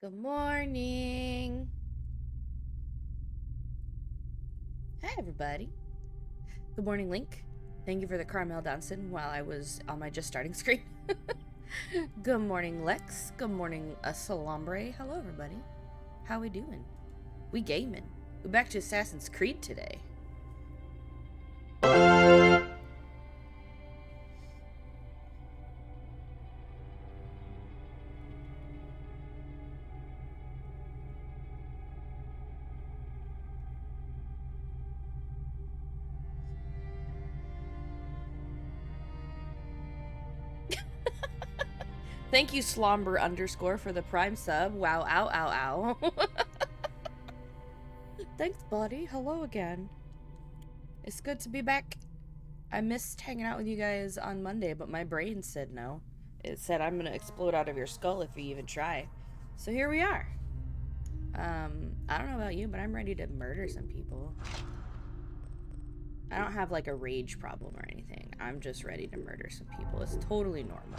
Good morning. Hi, everybody. Good morning, Link. Thank you for the caramel dancing while I was on my just starting screen. Good morning, Lex. Good morning, Salambre. Hello, everybody. How we doing? We gaming. We're back to Assassin's Creed today. Thank you, Slomber _ for the prime sub. Wow, ow, ow, ow. Thanks, buddy. Hello again. It's good to be back. I missed hanging out with you guys on Monday, but my brain said no. It said I'm gonna explode out of your skull if you even try. So here we are. I don't know about you, but I'm ready to murder some people. I don't have like a rage problem or anything. I'm just ready to murder some people. It's totally normal.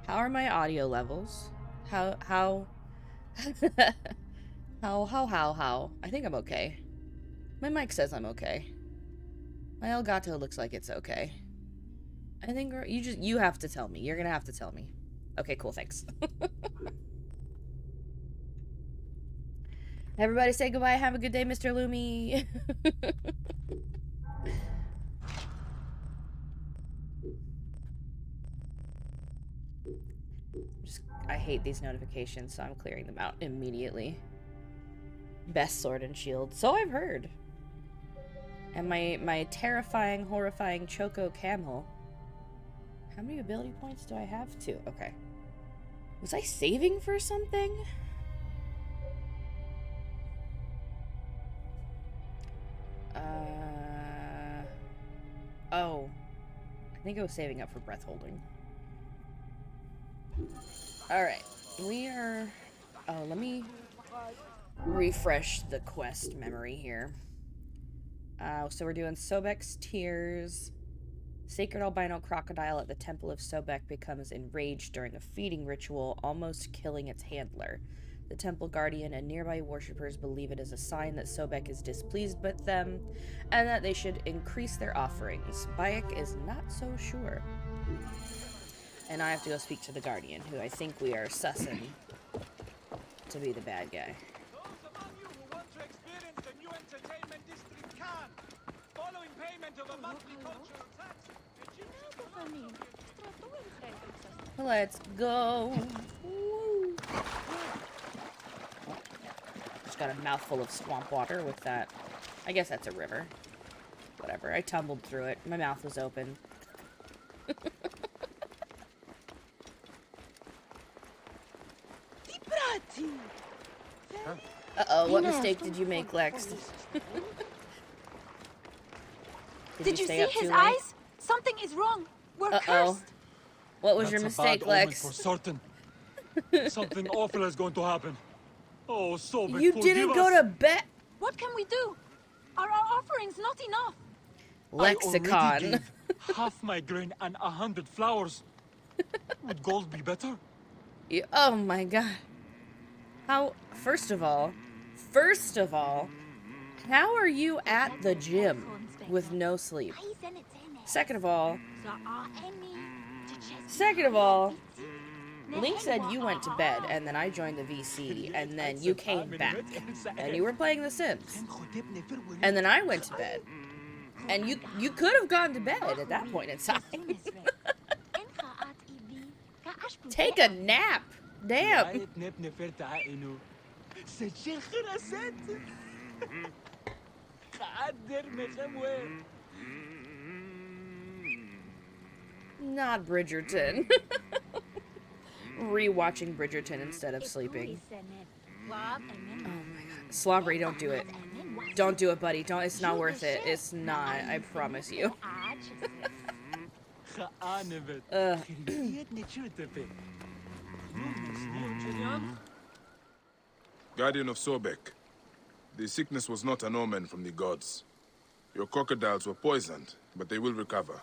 How are my audio levels? How? How? I think I'm okay. My mic says I'm okay. My Elgato looks like it's okay. I think you have to tell me. You're gonna have to tell me. Okay, cool, thanks. Everybody say goodbye. Have a good day, Mr. Lumi. I hate these notifications, so I'm clearing them out immediately. Best sword and shield. So I've heard. And my terrifying, horrifying Choco Camel. How many ability points do I have? 2. Okay. Was I saving for something? Oh. I think I was saving up for breath holding. Alright. We are... Oh, let me refresh the quest memory here. So we're doing Sobek's Tears. Sacred albino crocodile at the Temple of Sobek becomes enraged during a feeding ritual, almost killing its handler. The temple guardian and nearby worshippers believe it is a sign that Sobek is displeased with them, and that they should increase their offerings. Bayek is not so sure. And I have to go speak to the guardian, who I think we are sussing to be the bad guy. Let's go. Woo. Just got a mouthful of swamp water with that. I guess that's a river. Whatever. I tumbled through it. My mouth was open. Uh-oh, what mistake did you make, Lex? Did you see his eyes? Something is wrong. We're cursed. What was your mistake, Lex? For certain. Something awful is going to happen. Oh, Sobek, you didn't go to bed. What can we do? Are our offerings not enough? Lexicon. I already gave half my grain and 100 flowers. Would gold be better? Oh my god. How? First of all, how are you at the gym with no sleep? Second of all, Link said you went to bed, and then I joined the VC, and then you came back, and you were playing The Sims. And then I went to bed, and you could have gone to bed at that point in time. Take a nap! Damn! Not Bridgerton. Rewatching Bridgerton instead of sleeping. Oh my god. Slobbery, don't do it. Don't do it, buddy. Don't. It's not worth it. It's not. I promise you. Guardian of Sobek, the sickness was not an omen from the gods. Your crocodiles were poisoned, but they will recover.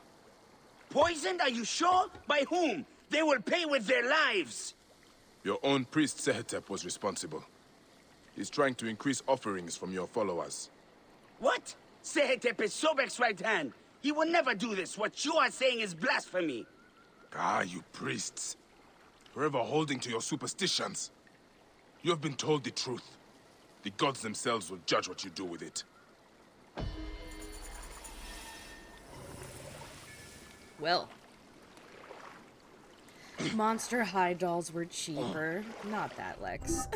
Poisoned? Are you sure? By whom? They will pay with their lives. Your own priest Sehetep was responsible. He's trying to increase offerings from your followers. What? Sehetep is Sobek's right hand. He will never do this. What you are saying is blasphemy. Ah, you priests. Forever holding to your superstitions. You have been told the truth. The gods themselves will judge what you do with it. Well. Monster high dolls were cheaper. Not that, Lex.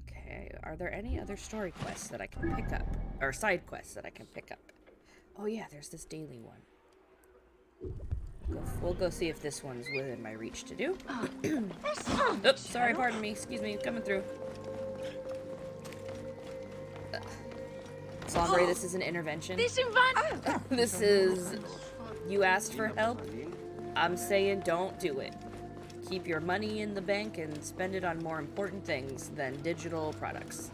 Okay, are there any other story quests that I can pick up? Or side quests that I can pick up? Oh yeah, there's this daily one. We'll go see if this one's within my reach to do. Oops, sorry, pardon me. Excuse me, coming through. Sombre, this is an intervention. This is... You asked for help. I'm saying don't do it. Keep your money in the bank and spend it on more important things than digital products.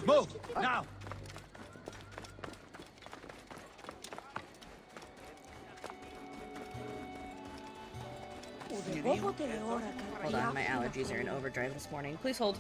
Move! Now! Hold on, my allergies are in overdrive this morning. Please hold.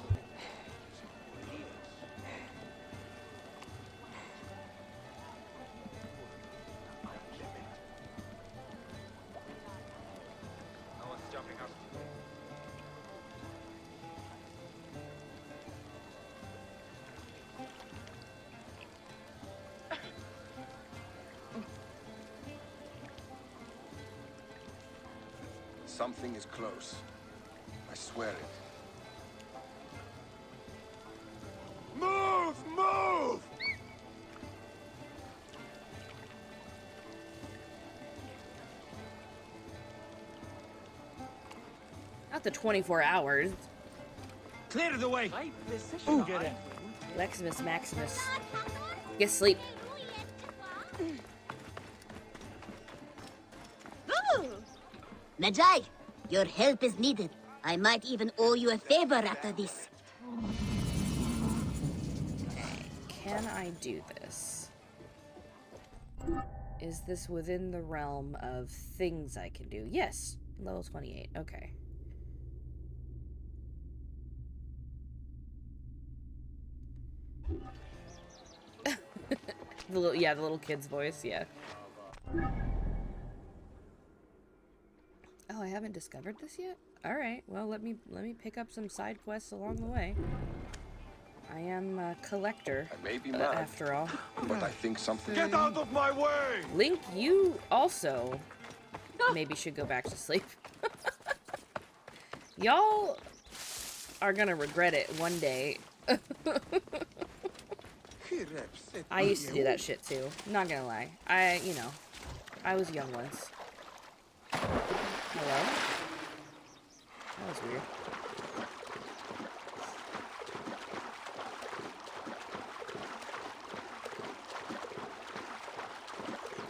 Something is close. I swear it. Move! Move! Not the 24 hours. Clear the way! Get it. Leximus Maximus. Get sleep. Magi, your help is needed. I might even owe you a favor after this. Can I do this? Is this within the realm of things I can do? Yes. Level 28. Okay. the little kid's voice, yeah. Oh, I haven't discovered this yet? Alright, well, let me pick up some side quests along the way. I am a collector, I may be mad, after all. but I think something... Get out of my way! Link, you also maybe should go back to sleep. Y'all are gonna regret it one day. I used to do that shit too. Not gonna lie. I was young once. Hello? That was weird.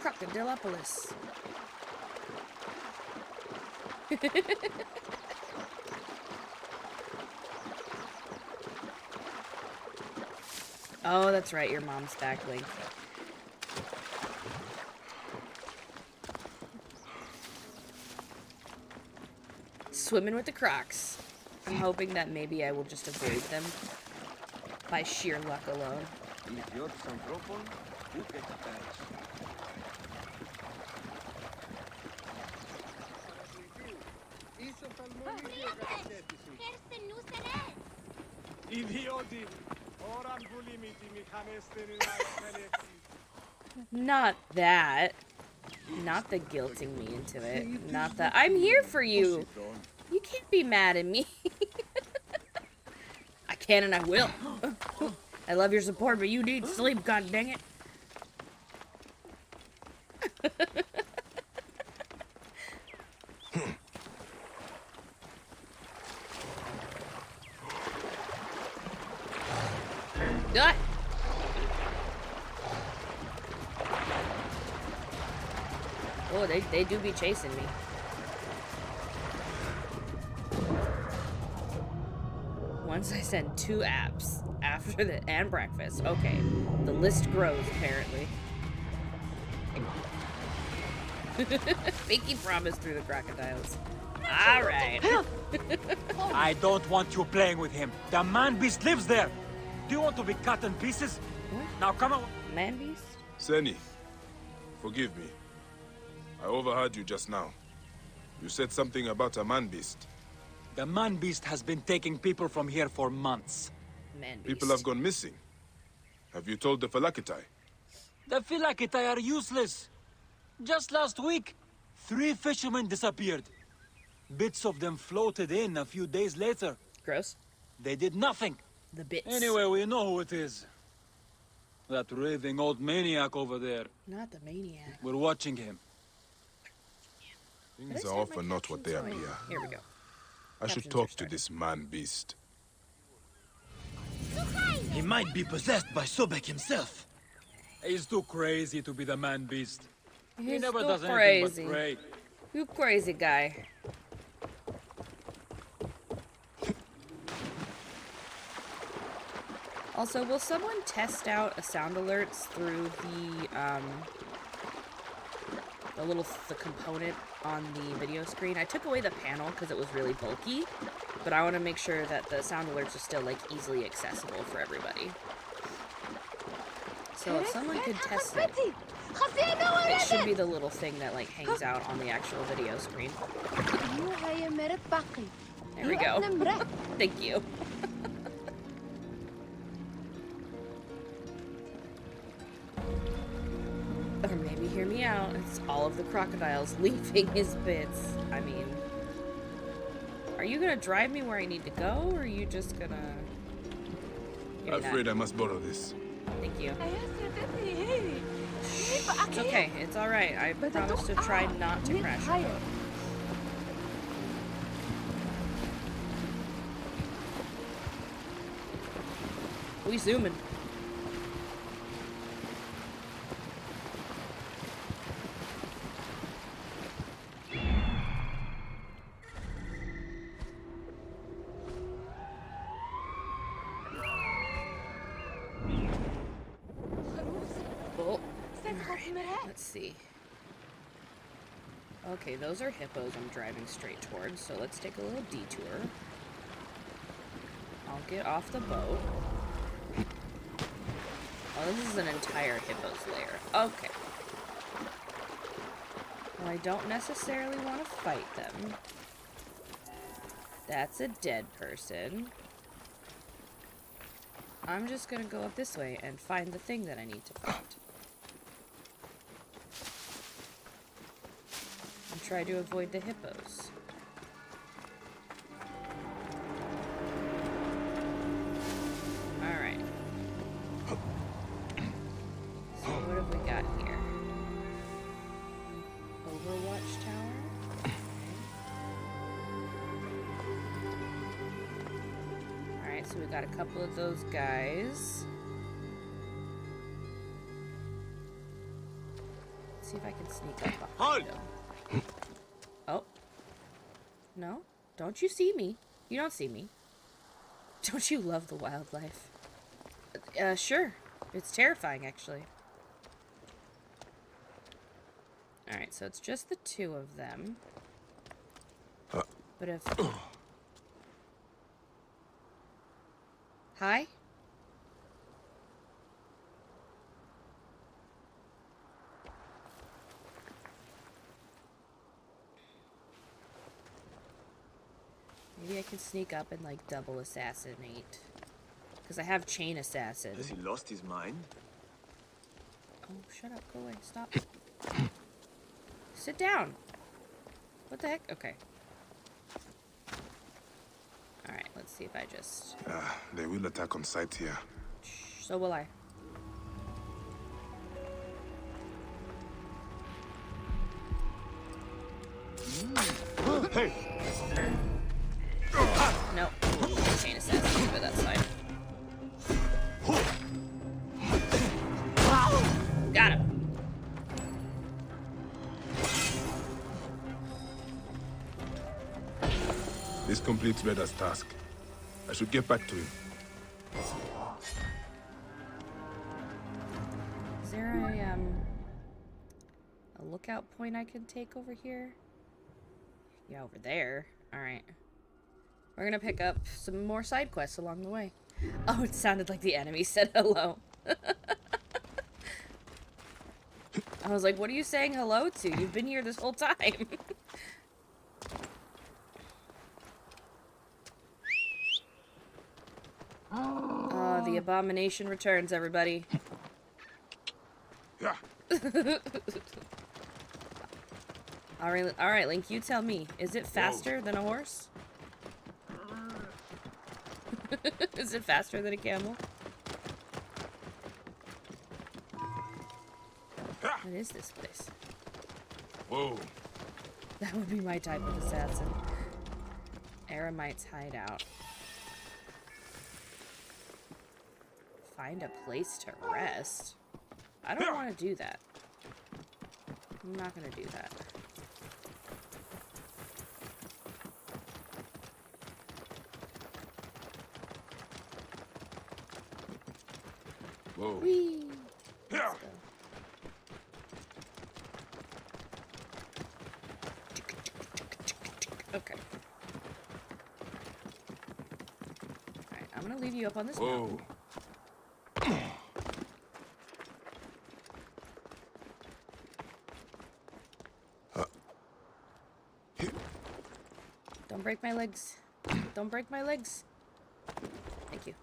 Crocodilopolis. Oh, that's right. Your mom's back, Link. Swimming with the Crocs. I'm hoping that maybe I will just avoid them by sheer luck alone. Not that. Not the guilting me into it. Not that. I'm here for you. You can't be mad at me. I can and I will. I love your support, but you need sleep, god dang it. Ah! Oh, they do be chasing me. Once I send 2 apps after the and breakfast. Okay, the list grows apparently. Pinky promise through the crocodiles. All right. I don't want you playing with him. The man-beast lives there. Do you want to be cut in pieces? What? Now come on. Man beast? Seni, forgive me. I overheard you just now. You said something about a man-beast. The man-beast has been taking people from here for months. Man beast. People have gone missing. Have you told the Phylakitai? The Phylakitai are useless. Just last week, 3 fishermen disappeared. Bits of them floated in a few days later. Gross. They did nothing. The bits. Anyway, we know who it is. That raving old maniac over there. Not the maniac. We're watching him. Things are often not what they appear. Here we go. I should Captions talk are to starting. this man-beast. He might be possessed by Sobek himself. He's too crazy to be the man-beast. He He's never too does crazy. anything but pray. You crazy guy. Also, will someone test out a sound alerts through the component on the video screen? I took away the panel because it was really bulky, but I want to make sure that the sound alerts are still like easily accessible for everybody. So if someone could test it, it should be the little thing that like hangs out on the actual video screen. There we go. Thank you. Or maybe hear me out. It's all of the crocodiles leaving his bits. I mean, are you gonna drive me where I need to go, or are you just gonna? I'm afraid I must borrow this. Thank you. It's okay. It's all right. I promise to try not to crash your boat. We zooming. Oh. Let's see. Okay, those are hippos I'm driving straight towards, so let's take a little detour. I'll get off the boat. Oh, this is an entire hippo's lair. Okay. Well, I don't necessarily want to fight them. That's a dead person. I'm just gonna go up this way and find the thing that I need to find. And try to avoid the hippos. Alright. So what have we got here? Overwatch tower? Alright, so we got a couple of those guys. Let's see if I can sneak up behind them. Oh. No? Don't you see me? You don't see me. Don't you love the wildlife? Sure. It's terrifying, actually. Alright, so it's just the two of them. But if... Hi? Maybe I can sneak up and, like, double assassinate. Because I have chain assassin. Has he lost his mind? Oh, shut up. Go away. Stop. Sit down. What the heck? Okay. Alright, let's see if I just... They will attack on sight here. So will I. Hey! Nope. Chain assassin, but that's fine. Got him. This completes Reda's task. I should get back to him. a lookout point I can take over here? Yeah, over there. Alright. We're gonna pick up some more side quests along the way. Oh, it sounded like the enemy said hello. I was like, what are you saying hello to? You've been here this whole time. Oh, the abomination returns, everybody. Yeah. Alright, Link, you tell me. Is it faster than a horse? Is it faster than a camel? What is this place? Whoa. That would be my type of assassin. Eremite's hideout. Find a place to rest? I don't want to do that. I'm not going to do that. Whoa. Whee! Yeah. Let's go. Okay. Alright, I'm gonna leave you up on this mountain. Don't break my legs. Don't break my legs. Thank you.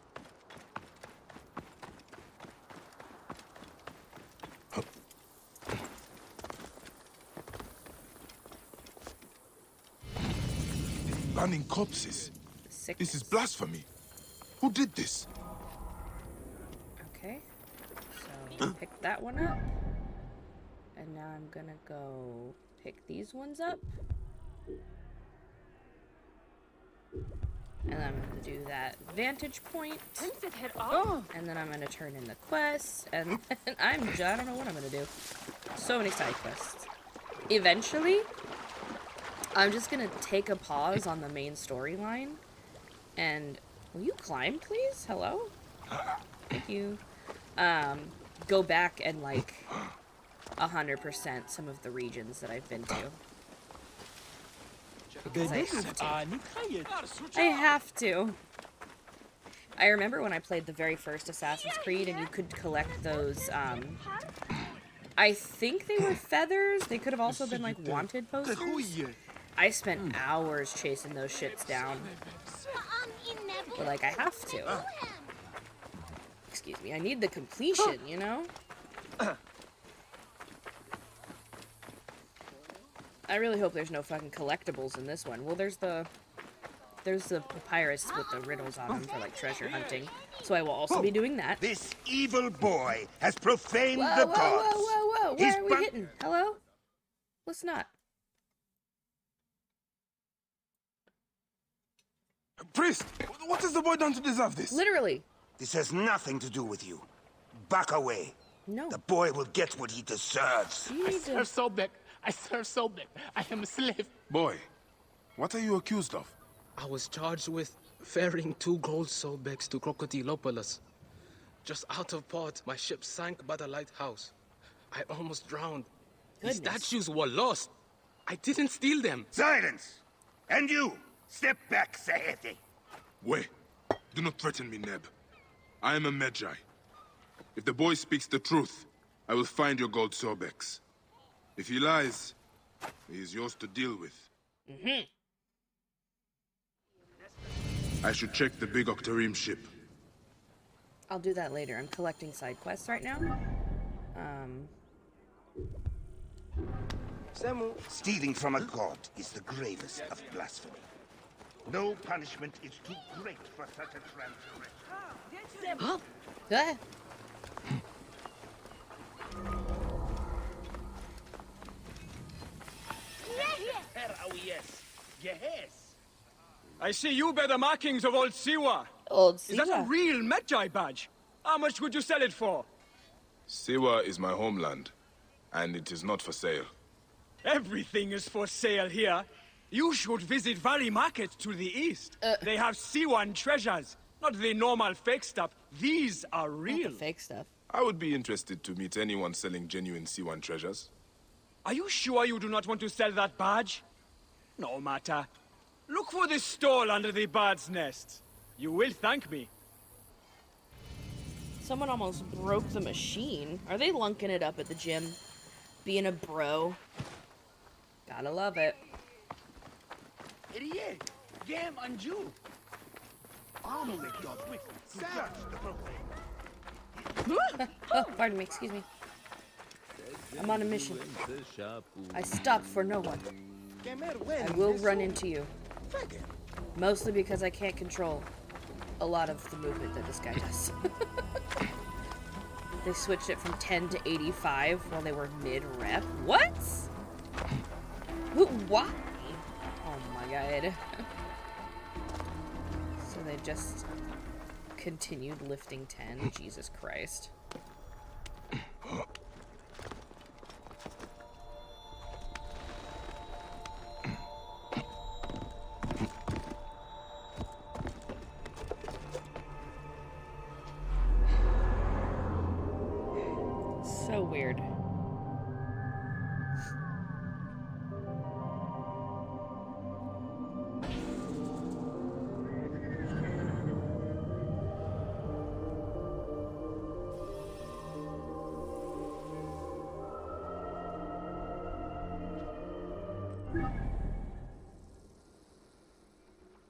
Burning corpses. Sickness. This is blasphemy. Who did this? Okay. So pick that one up. And now I'm gonna go pick these ones up. And then I'm gonna do that vantage point. And then I'm gonna turn in the quests. And then I don't know what I'm gonna do. So many side quests. Eventually, I'm just gonna take a pause on the main storyline. And will you climb, please? Hello? Thank you. Go back and like 100% some of the regions that I've been to. Because I have to. I remember when I played the very first Assassin's Creed and you could collect those, I think they were feathers. They could have also been like wanted posters. I spent hours chasing those shits down. But like, I have to. Excuse me, I need the completion, you know? I really hope there's no fucking collectibles in this one. Well, there's the papyrus with the riddles on them for like treasure hunting. So I will also be doing that. This evil boy has profaned Whoa, the whoa, gods. whoa, whoa, whoa! Where are we hitting? Hello? Let's not. Priest, what has the boy done to deserve this? Literally. This has nothing to do with you. Back away. No. The boy will get what he deserves. You need to... I serve Sobek. I am a slave. Boy, what are you accused of? I was charged with ferrying 2 gold Sobeks to Crocodilopolis. Just out of port, my ship sank by the lighthouse. I almost drowned. The statues were lost. I didn't steal them. Silence! And you, step back, Sahete. Wait, do not threaten me, Neb. I am a Medjay. If the boy speaks the truth, I will find your gold Sobeks. If he lies, he is yours to deal with. I should check the big Octarim ship. I'll do that later. I'm collecting side quests right now. Stealing from a god is the gravest of blasphemy. No punishment is too great for such a transgression. Ah. I see you bear the markings of Old Siwa. Old Siwa. Is that a real Medjay badge? How much would you sell it for? Siwa is my homeland, and it is not for sale. Everything is for sale here. You should visit Valley Market to the east. They have Siwan treasures, not the normal fake stuff. These are real. Not the fake stuff. I would be interested to meet anyone selling genuine C1 treasures. Are you sure you do not want to sell that badge? No matter. Look for this stall under the bird's nest. You will thank me. Someone almost broke the machine. Are they lunking it up at the gym? Being a bro. Gotta love it. Oh, pardon me, excuse me. I'm on a mission. I stop for no one. I will run into you. Mostly because I can't control a lot of the movement that this guy does. They switched it from 10 to 85 while they were mid-rep. What? Who? Why? Oh my god. So they just continued lifting 10. Jesus Christ. So weird.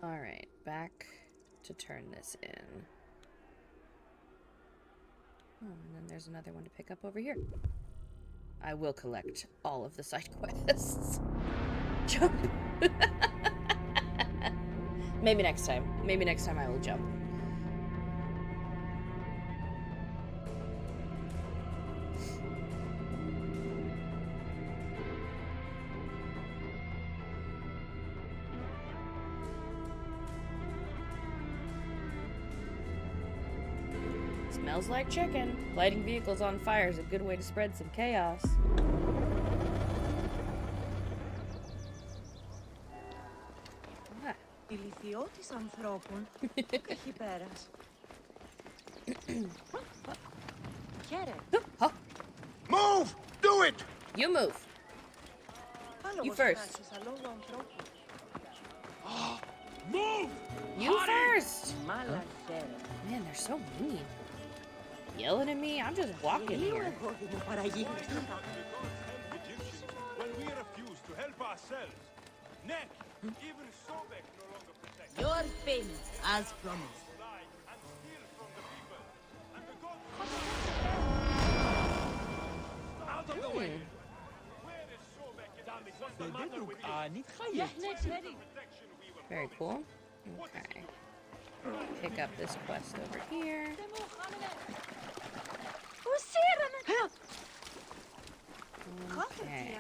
Alright, back to turn this in. Oh, and then there's another one to pick up over here. I will collect all of the side quests. Jump! Maybe next time. Maybe next time I will jump. Smells like chicken. Lighting vehicles on fire is a good way to spread some chaos. Ah. Move! Do it! You move. You first. Move! You first! Man, they're so mean. Yelling at me? I'm just walking here. When we refuse to help ourselves, Neck, even Sobek no longer protects us. Your fame, as promised. Lie and steal from the people. And the gods out of the way. Where is Sobek? What's the matter with you? Very cool. Okay. Pick up this quest over here. Okay.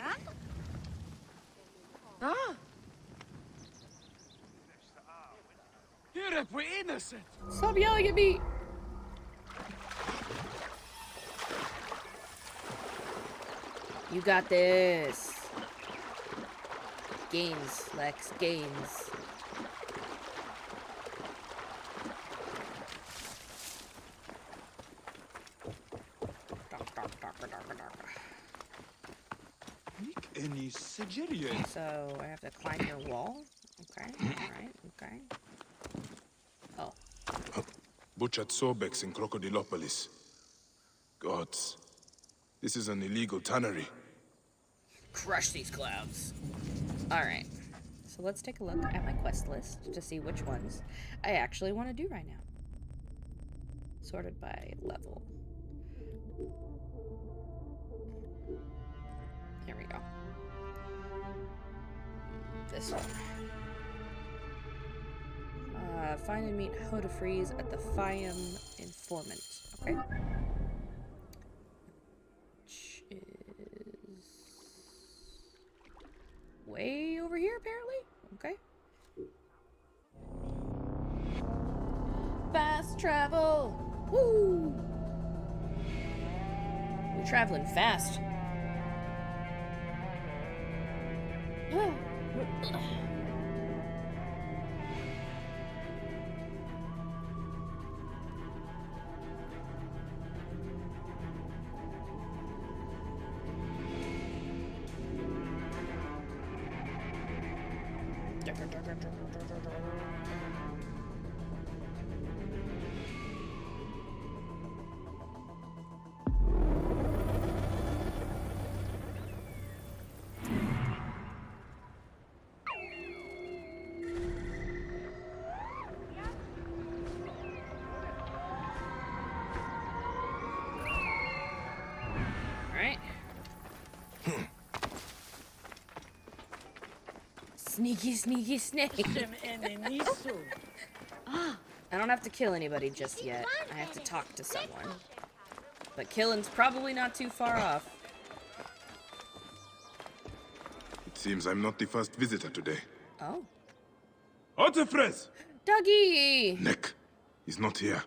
Here, we're innocent. Stop yelling at me! You got this. Gains, Lex, gains. So I have to climb your wall? Okay, alright, okay. Oh. Butchered Sobex in Crocodilopolis. Gods. This is an illegal tannery. Crush these clouds. Alright. So let's take a look at my quest list to see which ones I actually want to do right now. Sorted by level. There we go. This one. Find and meet Hoda Freeze at the Fiam Informant. Okay. Which is way over here, apparently. Okay. Fast travel! Woo! We're traveling fast. Sneaky, sneaky snake. I don't have to kill anybody just yet. I have to talk to someone. But killing's probably not too far off. It seems I'm not the first visitor today. Oh. Otefres! Doggy! Nick, he's not here.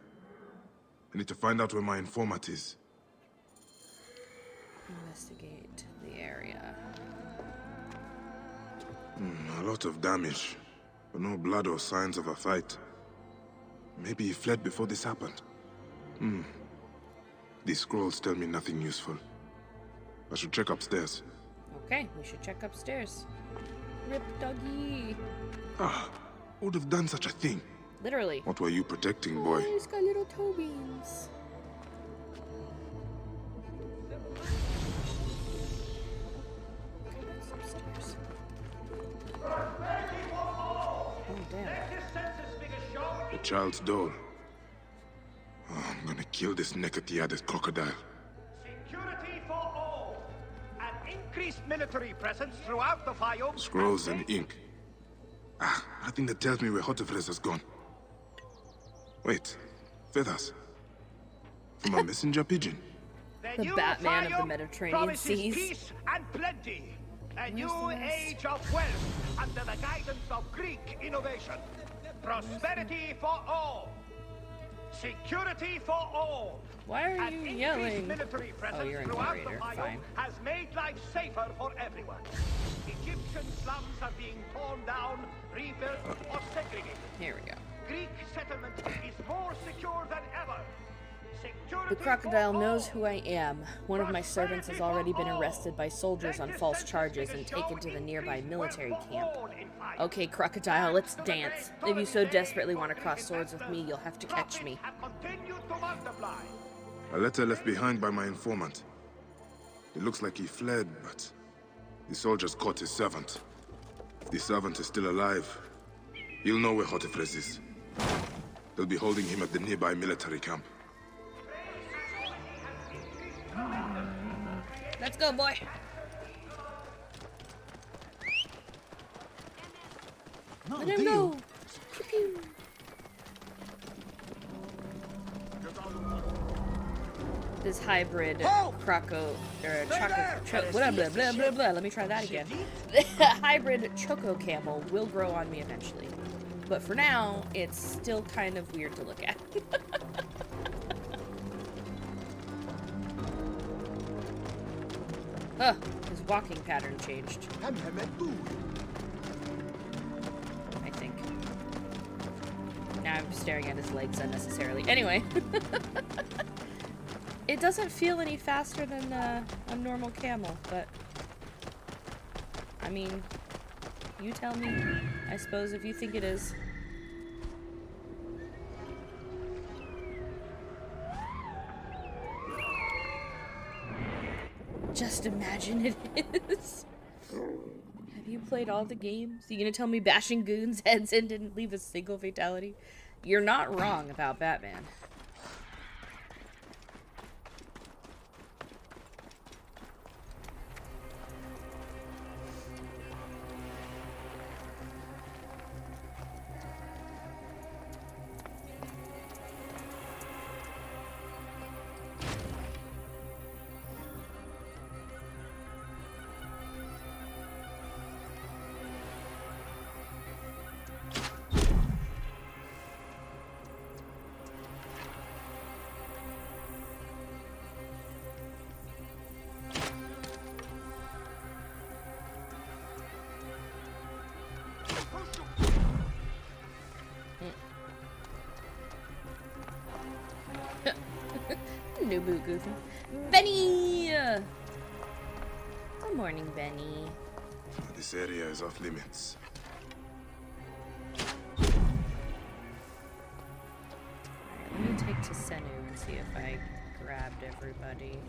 I need to find out where my informant is. Investigate the area. A lot of damage, but no blood or signs of a fight. Maybe he fled before this happened. These scrolls tell me nothing useful. I should check upstairs. Okay, we should check upstairs. Rip doggy. Ah, who would have done such a thing? Literally. What were you protecting, boy? Oh, he's got little toe beans. Upstairs. Oh, damn. The child's doll. Oh, I'm gonna kill this naked-eared crocodile. Security for all. An increased military presence throughout the Fayoum. Scrolls and ink. Ah, nothing that tells me where Hotefres has gone. Wait, feathers. From a messenger pigeon. The Batman of the Mediterranean seas. Peace and plenty. A new age of wealth under the guidance of Greek innovation. Prosperity for all. Security for all. Why are you yelling? Military Oh, you're a narrator. Fine. Has made life safer for everyone. Egyptian slums are being torn down, rebuilt, or segregated. Here we go. Greek settlement is more secure than ever. The crocodile knows who I am. One of my servants has already been arrested by soldiers on false charges and taken to the nearby military camp. Okay, crocodile, let's dance. If you so desperately want to cross swords with me, you'll have to catch me. A letter left behind by my informant. It looks like he fled, but the soldiers caught his servant. If the servant is still alive, he'll know where Hotefres is. They'll be holding him at the nearby military camp. Let's go, boy. Let him go. Pew, pew. This hybrid croco or blah blah blah blah blah. Let me try that again. The hybrid choco camel will grow on me eventually, but for now, it's still kind of weird to look at. Huh, his walking pattern changed. I think. Now I'm staring at his legs unnecessarily. Anyway. It doesn't feel any faster than a normal camel, but... I mean, you tell me, I suppose, if you think it is. Just imagine it is. Have you played all the games? You gonna tell me bashing goons' heads in didn't leave a single fatality? You're not wrong about Batman. Nubu Goofy. Benny! Good morning, Benny. This area is off limits. to Senu and see if I grabbed everybody.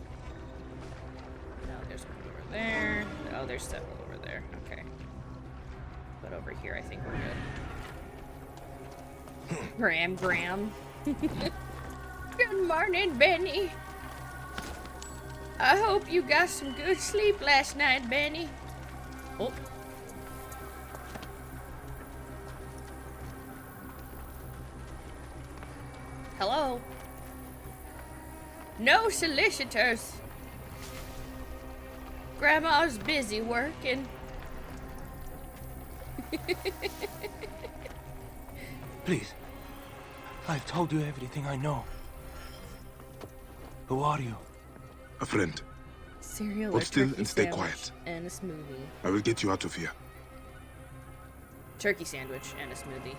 No, there's one over there. Oh, there's several over there. Okay. But over here, I think we're good. Graham. Good morning, Benny. I hope you got some good sleep last night, Benny. Oh. Hello? No solicitors. Grandma's busy working. Please. I've told you everything I know. Who are you? A friend. Cereal Hold or still turkey and stay sandwich quiet. and a smoothie. I will get you out of here. Turkey sandwich and a smoothie.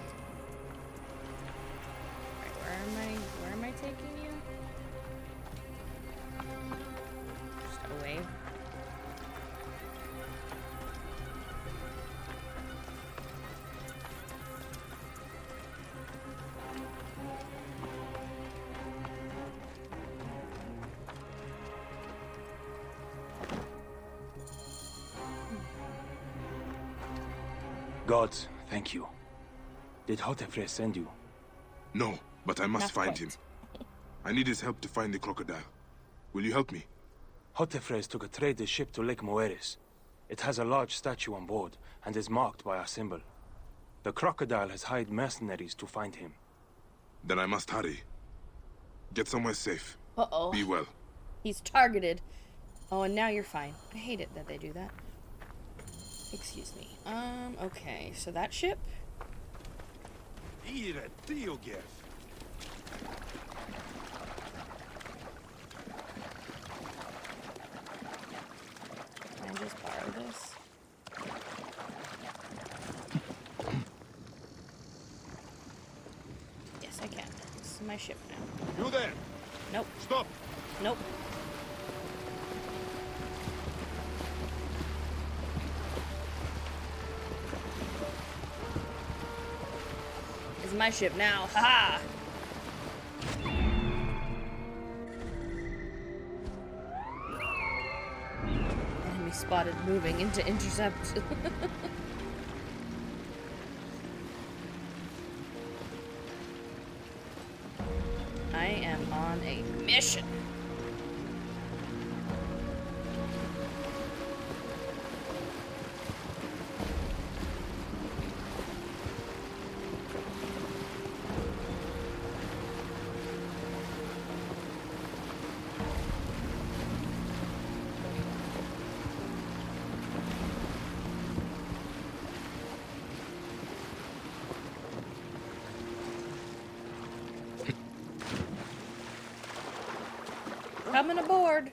Alright, where am I taking you? Just away. Gods, thank you. Did Hotefre send you? No, but I must Not find quite. him. I need his help to find the crocodile. Will you help me? Hotefres took a trader ship to Lake Moeris. It has a large statue on board and is marked by our symbol. The crocodile has hired mercenaries to find him. Then I must hurry. Get somewhere safe. Uh-oh. Be well. He's targeted. Oh, and now you're fine. I hate it that they do that. Excuse me. Okay. So that ship? Can I just borrow this? Yes, I can. This is my ship now. You there! Nope. Stop! Nope. This is my ship now. Haha! Enemy spotted moving into intercept. I am on a mission. Coming aboard.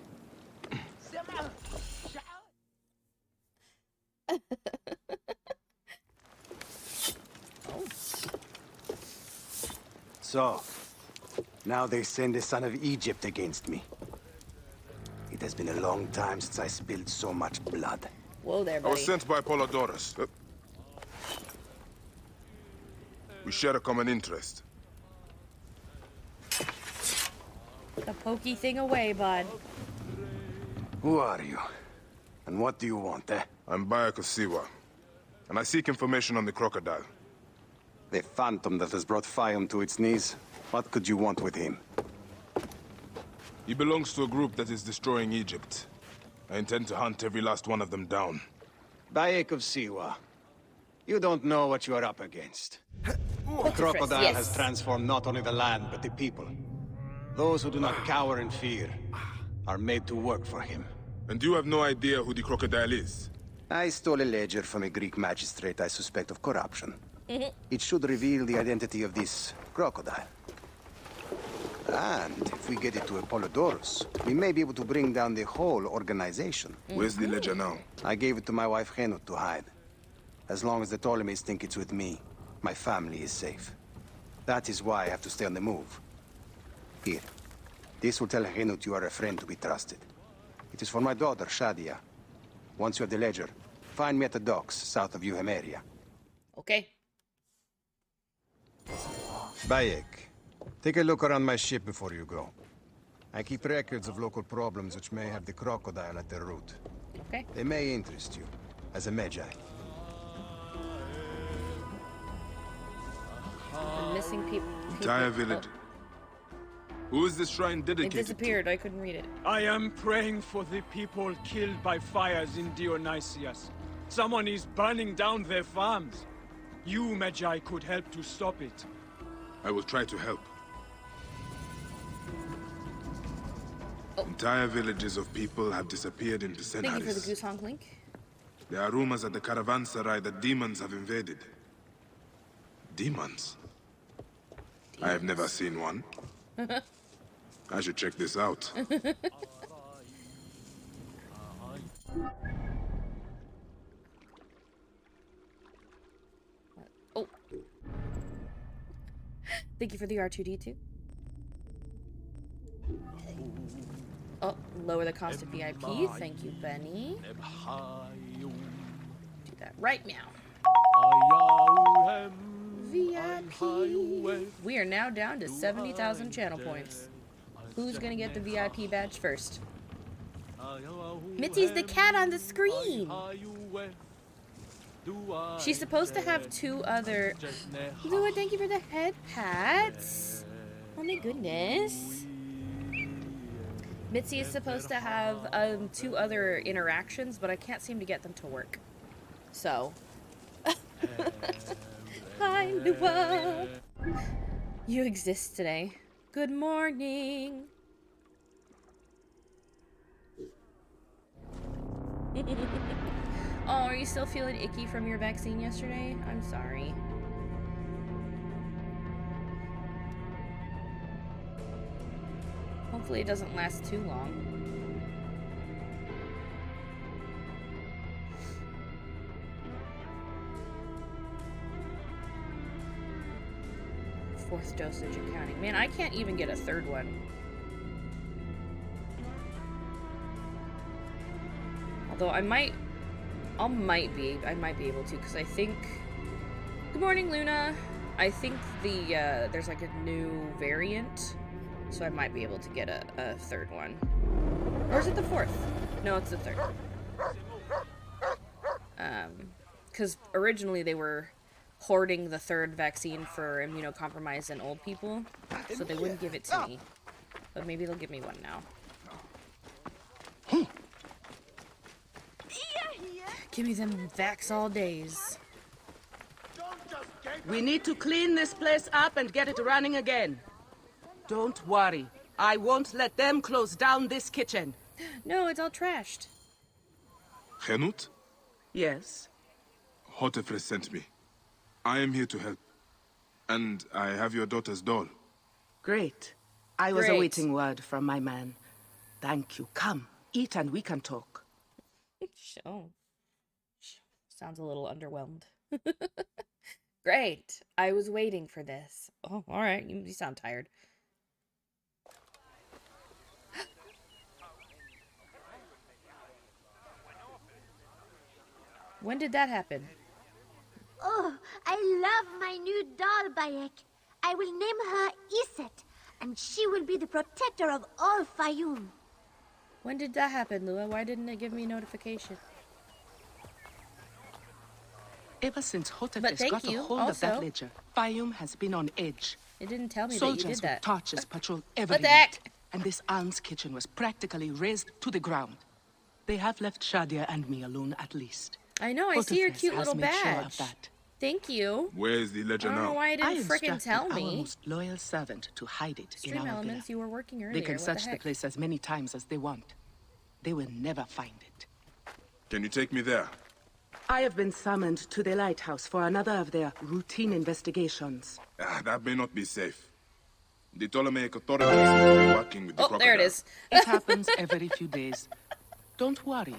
So, now they send the son of Egypt against me. It has been a long time since I spilled so much blood. Whoa there, I buddy. was sent by Polydorus. We share a common interest. The pokey thing away, bud. Who are you? And what do you want, eh? I'm Bayek of Siwa, and I seek information on the crocodile. The phantom that has brought Fium to its knees. What could you want with him? He belongs to a group that is destroying Egypt. I intend to hunt every last one of them down. Bayek of Siwa. You don't know what you are up against. The crocodile yes. has transformed not only the land, but the people. Those who do not cower in fear are made to work for him. And you have no idea who the crocodile is? I stole a ledger from a Greek magistrate I suspect of corruption. It should reveal the identity of this crocodile. And if we get it to Apollodorus, we may be able to bring down the whole organization. Where's the ledger now? I gave it to my wife Henut to hide. As long as the Ptolemies think it's with me, my family is safe. That is why I have to stay on the move. Here. This will tell Henut you are a friend to be trusted. It is for my daughter, Shadia. Once you have the ledger, find me at the docks south of Euhemeria. Okay. Bayek, Take a look around my ship before you go. I keep records of local problems which may have the crocodile at their root. Okay. They may interest you, as a Magi. I'm missing people. Entire village. Who is this shrine It dedicated disappeared. I couldn't read it. I am praying for the people killed by fires in Dionysius. Someone is burning down their farms. You, Magi, could help to stop it. to? I will try to help. Entire villages of people have disappeared into Thank you for the centuries. goose honk link. There are rumors at the caravanserai that demons have invaded. Demons? I have never seen one. I should check this out. Oh. Thank you for the R2D2. Oh, lower the cost of VIP. Thank you, Benny. Do that right now. VIP. We are now down to 70,000 channel points. Who's gonna get the VIP badge first? Mitzi's the cat on the screen. She's supposed to have 2 other... Lua, thank you for the head pats. Oh my goodness. Mitzi is supposed to have 2 other interactions, but I can't seem to get them to work. So. Hi, Lua. You exist today. Good morning. Oh, are you still feeling icky from your vaccine yesterday? I'm sorry. Hopefully it doesn't last too long. Fourth dosage accounting. Man, I can't even get a 3rd one. Although I might be able to, because I think... Good morning, Luna. I think there's like a new variant, so I might be able to get a 3rd one. Or is it the 4th? No, it's the 3rd. Because originally they were hoarding the 3rd vaccine for immunocompromised and old people, so they wouldn't give it to me. But maybe they'll give me one now. Give me them vax all days. We need to clean this place up and get it running again. Don't worry. I won't let them close down this kitchen. No, it's all trashed. Henut? Yes? Hotefre sent me. I am here to help. And I have your daughter's doll. Great. I was awaiting word from my man. Thank you. Come, eat and we can talk. Oh. Sounds a little underwhelmed. Great. I was waiting for this. Oh, alright. You sound tired. When did that happen? Oh, I love my new doll, Bayek. I will name her Iset, and she will be the protector of all Fayum. When did that happen, Lua? Why didn't it give me notification? Ever since Hotefes got a hold of that ledger, Fayum has been on edge. It didn't tell me Soldiers that you did that. with torches patrol every What the night, heck? and this alms kitchen was practically razed to the ground. They have left Shadia and me alone, at least. I know. I see your Hotefes cute has little made sure badge. of that. Thank you. Where is the ledger I don't know now? why it I didn't frickin' instructed tell our me. most loyal servant to hide it in Stream our Elements, villa. you were working earlier. They can What search the the heck? place as many times as they want. They will never find it. Can you take me there? I have been summoned to the lighthouse for another of their routine investigations. That may not be safe. The Ptolemaic authorities will be working with the crocodile. There it is. It happens every few days. Don't worry.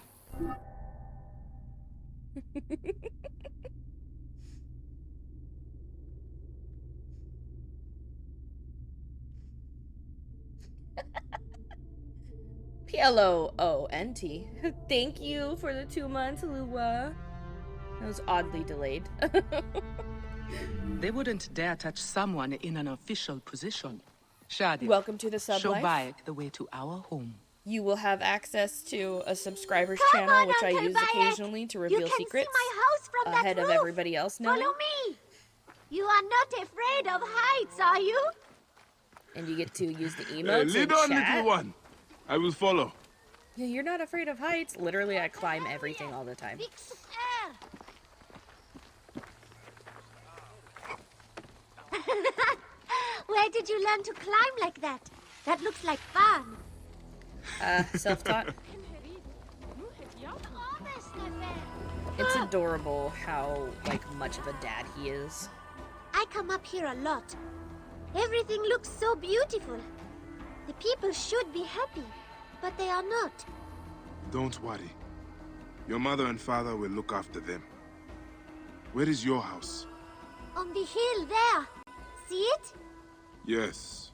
PLOONT. Thank you for the 2 months, Lua. That was oddly delayed. They wouldn't dare touch someone in an official position. Shadia, welcome to the sub show life. Bayek the way to our home. You will have access to a subscribers Come channel, on, which I Uncle use Bayek. occasionally to reveal you can secrets see my house from ahead that of roof. everybody else knowing. Follow me. You are not afraid of heights, are you? And you get to use the Hey, emotes lead and on, chat. little one. I will follow. Yeah, you're not afraid of heights. Literally, I climb everything all the time. Where did you learn to climb like that? That looks like fun. Self-taught. It's adorable how, like, much of a dad he is. I come up here a lot. Everything looks so beautiful. The people should be happy, but they are not. Don't worry. Your mother and father will look after them. Where is your house? On the hill there. See it? Yes.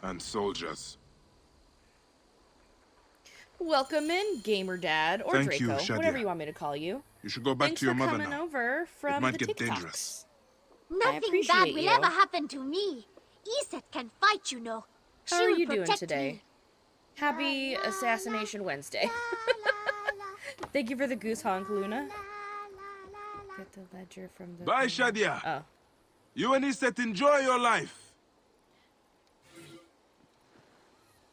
And soldiers. Welcome in, Gamer Dad, or Thank you, Draco, Shadia. whatever you want me to call you. You should go back Thanks to your for mother coming now. over from It might the get TikToks. dangerous. Nothing appreciate bad will you. ever happen to me. Iset can fight, you know. How She are will you doing protect today? me. Happy Assassination Wednesday. Thank you for the goose honk, Luna. Get the ledger from the... Bye, Shadia. Oh. You and Iset enjoy your life.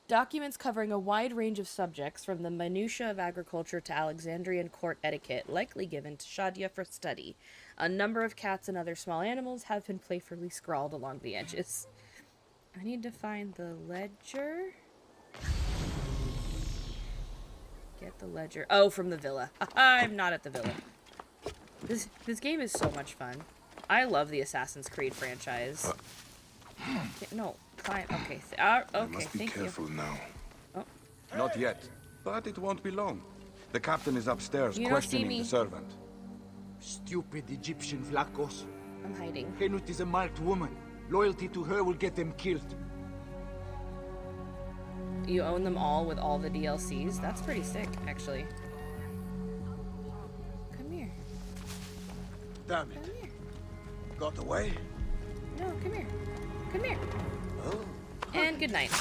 Documents covering a wide range of subjects, from the minutiae of agriculture to Alexandrian court etiquette, likely given to Shadia for study. A number of cats and other small animals have been playfully scrawled along the edges. I need to find the ledger. Get the ledger. Oh, from the villa. I'm not at the villa. This game is so much fun. I love the Assassin's Creed franchise. No, climb. Okay, okay. Must be Thank careful you. now. Oh. Not yet, but it won't be long. The captain is upstairs You don't see questioning me. the servant. Stupid Egyptian flacos. I'm hiding. Henut is a marked woman. Loyalty to her will get them killed. You own them all with all the DLCs? That's pretty sick, actually. Come here. Damn it. Got away? No, come here. Come here. Oh. And good night.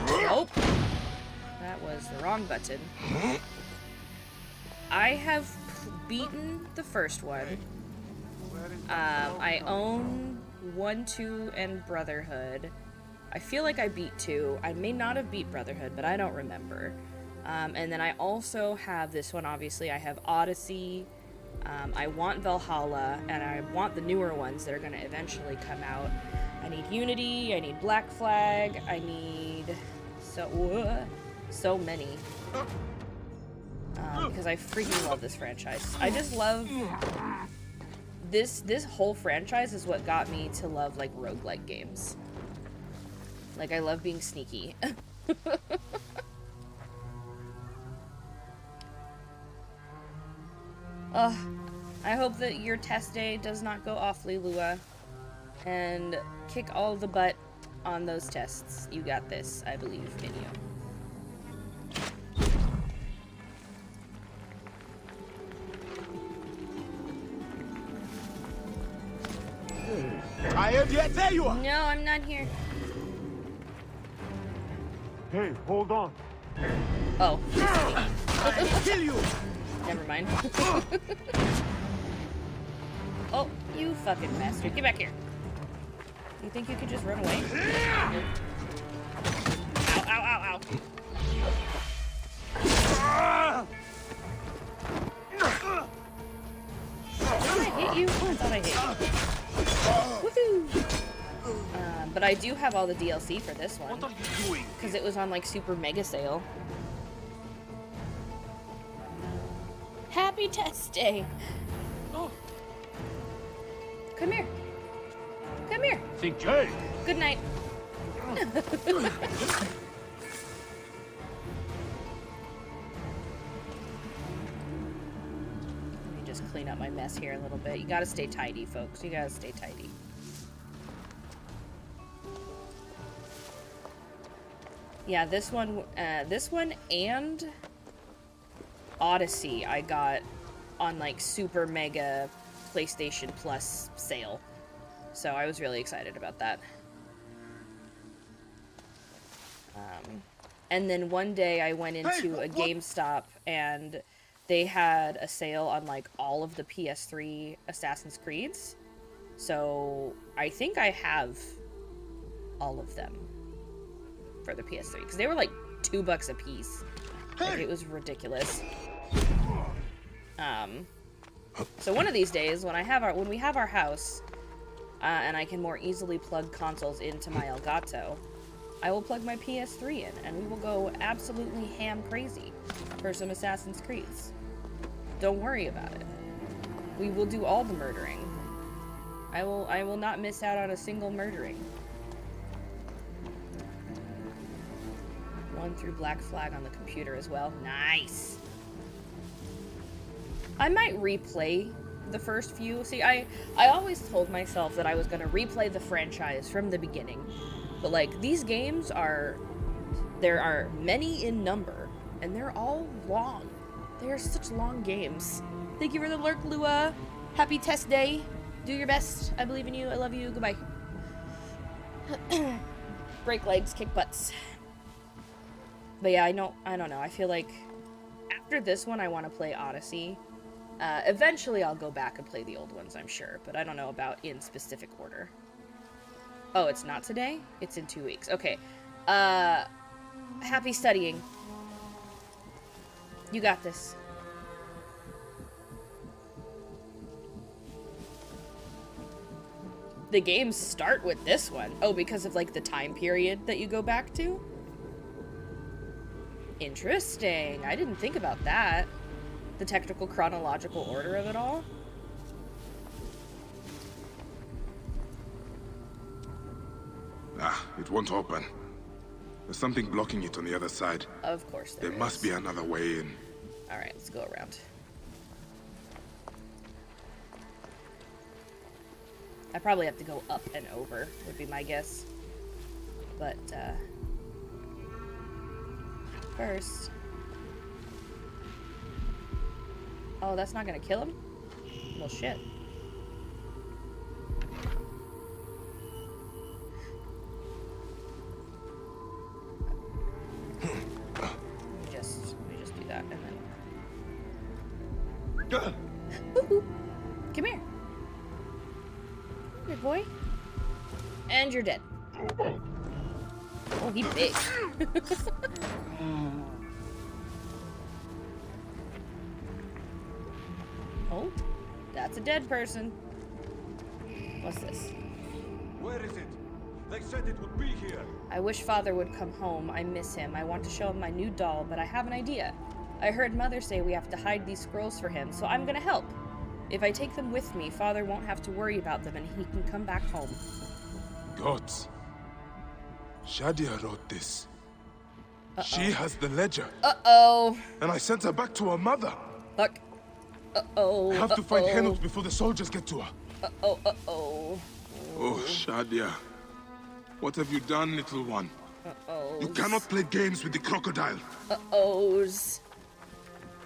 Oh. That was the wrong button. I have beaten the first one. I own 1, 2, and Brotherhood. I feel like I beat 2. I may not have beat Brotherhood, but I don't remember. And then I also have this one, obviously. I have Odyssey. I want Valhalla, and I want the newer ones that are going to eventually come out. I need Unity, I need Black Flag, I need so many. Because I freaking love this franchise. I just love... This whole franchise is what got me to love, like, roguelike games. Like, I love being sneaky. I hope that your test day does not go awfully, Lua. And kick all the butt on those tests. You got this, I believe in you. I am yet. There you are. No, I'm not here. Hey, hold on. Oh. I'll kill you. Never mind. Oh, you fucking bastard. Get back here. You think you could just run away? Nope. Ow, ow, ow, ow. Did I hit you? I thought I hit you. Woohoo! But I do have all the DLC for this one. What are you doing? Because it was on, like, super mega sale. Happy test day! Oh. Come here. Come here. Think, hey. Good night. Let me just clean up my mess here a little bit. You gotta stay tidy, folks. You gotta stay tidy. Yeah, this one and Odyssey I got on, like, super mega PlayStation Plus sale. So I was really excited about that. And then one day I went into a GameStop and they had a sale on like all of the PS3 Assassin's Creeds. So I think I have all of them for the PS3 because they were like $2 a piece. Like, it was ridiculous. So one of these days when we have our house and I can more easily plug consoles into my Elgato, I will plug my PS3 in, and we will go absolutely ham crazy for some Assassin's Creeds. Don't worry about it. We will do all the murdering. I will not miss out on a single murdering. One through Black Flag on the computer as well. Nice! I might replay the first few. See, I always told myself that I was going to replay the franchise from the beginning. But, like, these games there are many in number, and they're all long. They are such long games. Thank you for the lurk, Lua. Happy test day. Do your best. I believe in you. I love you. Goodbye. Break legs, kick butts. But yeah, I don't know. I feel like after this one, I want to play Odyssey. Eventually, I'll go back and play the old ones, I'm sure. But I don't know about in specific order. Oh, it's not today? It's in 2 weeks. Okay. Happy studying. You got this. The games start with this one. Oh, because of, like, the time period that you go back to? Interesting. I didn't think about that. The technical chronological order of it all. Ah, it won't open. There's something blocking it on the other side. Of course there is. Must be another way in. Alright, let's go around. I probably have to go up and over, would be my guess. But, first... Oh, that's not gonna kill him? Well, shit. Let me just do that, and then... Woohoo! Come here. Good boy. And you're dead. Oh, he's big. Oh, that's a dead person. What's this? Where is it? They said it would be here. I wish Father would come home. I miss him. I want to show him my new doll, but I have an idea. I heard Mother say we have to hide these scrolls for him, so I'm gonna help. If I take them with me, Father won't have to worry about them and he can come back home. Gods. Shadia wrote this. She has the ledger. Uh-oh. And I sent her back to her mother. Fuck. Uh-oh. I have to find Henut before the soldiers get to her. Uh-oh, uh-oh. Oh, Shadia. What have you done, little one? Uh-oh. You cannot play games with the crocodile. Uh-ohs.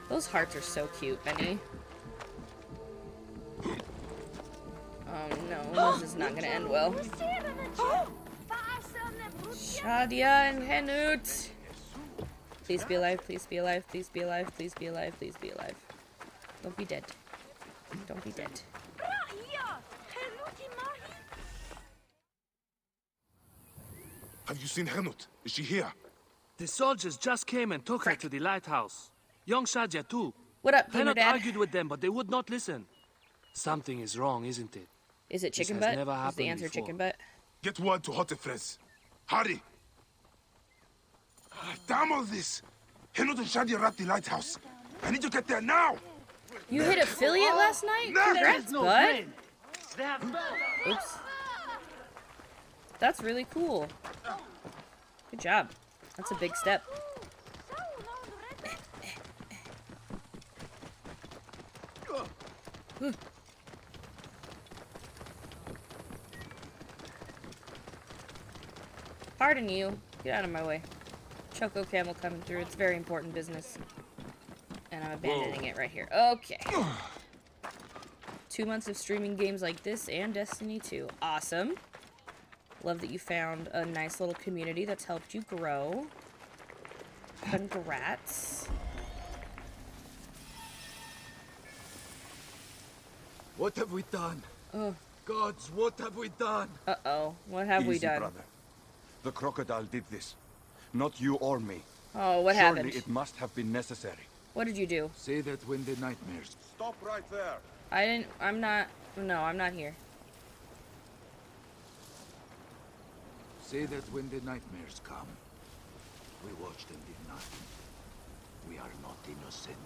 Those hearts are so cute, Benny. Oh no, this is not gonna end well. Shadia and Henut! Please be alive, please be alive, please be alive, please be alive, please be alive. Don't be dead. Don't be dead. Have you seen Henut? Is she here? The soldiers just came and took her to the lighthouse. Young Shadia too. What up, Gamer Henut Dad? argued with them, but they would not listen. Something is wrong, isn't it? Is it chicken This has butt? never Is the happened answer before. chicken butt? Get word to Hotefres. Hurry! Damn all this! Henut and Shadia are at the lighthouse. I need to get there now! You hit affiliate last night? Congrats, bud. Oops. That's really cool. Good job. That's a big step. Pardon you. Get out of my way. Choco Camel coming through. It's very important business. And I'm abandoning it right here. Okay. 2 months of streaming games like this and Destiny 2. Awesome. Love that you found a nice little community that's helped you grow. Congrats. What have we done? Oh. Gods, what have we done? Uh-oh. What have we done? Brother. The crocodile did this. Not you or me. Oh, what happened? Surely it must have been necessary. What did you do? Say that when the nightmares... Stop right there. I'm not here. Say that when the nightmares come. We watched and did nothing. We are not innocent.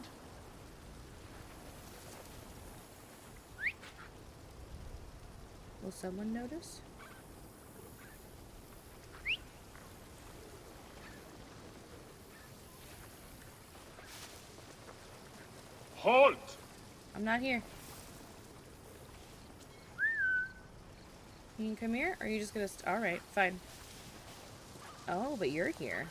Will someone notice? Halt! I'm not here. You can come here, or are you just gonna... Alright, fine. Oh, but you're here.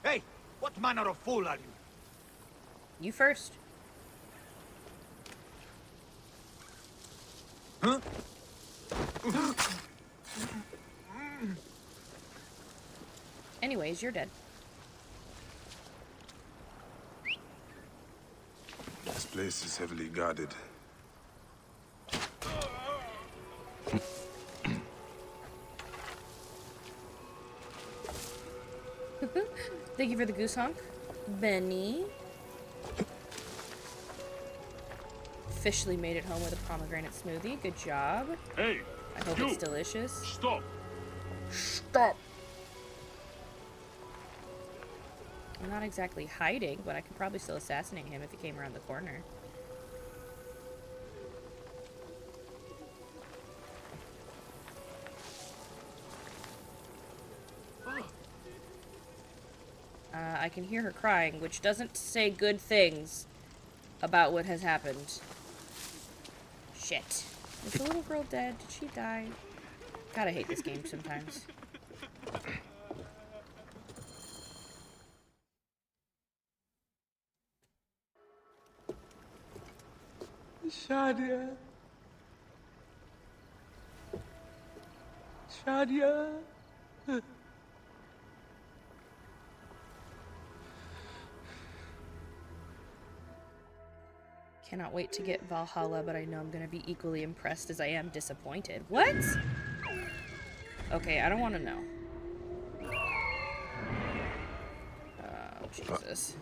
Hey! What manner of fool are you? You first. Huh? Anyways, you're dead. This place is heavily guarded. Thank you for the goose honk, Benny. Officially made it home with a pomegranate smoothie. Good job. Hey, I hope it's delicious. Stop. Stop. I'm not exactly hiding, but I could probably still assassinate him if he came around the corner. I can hear her crying, which doesn't say good things about what has happened. Shit. Was the little girl dead? Did she die? God, I hate this game sometimes. Shadia. Shadia. Cannot wait to get Valhalla, but I know I'm gonna be equally impressed as I am disappointed. What? Okay, I don't want to know. Oh, Jesus.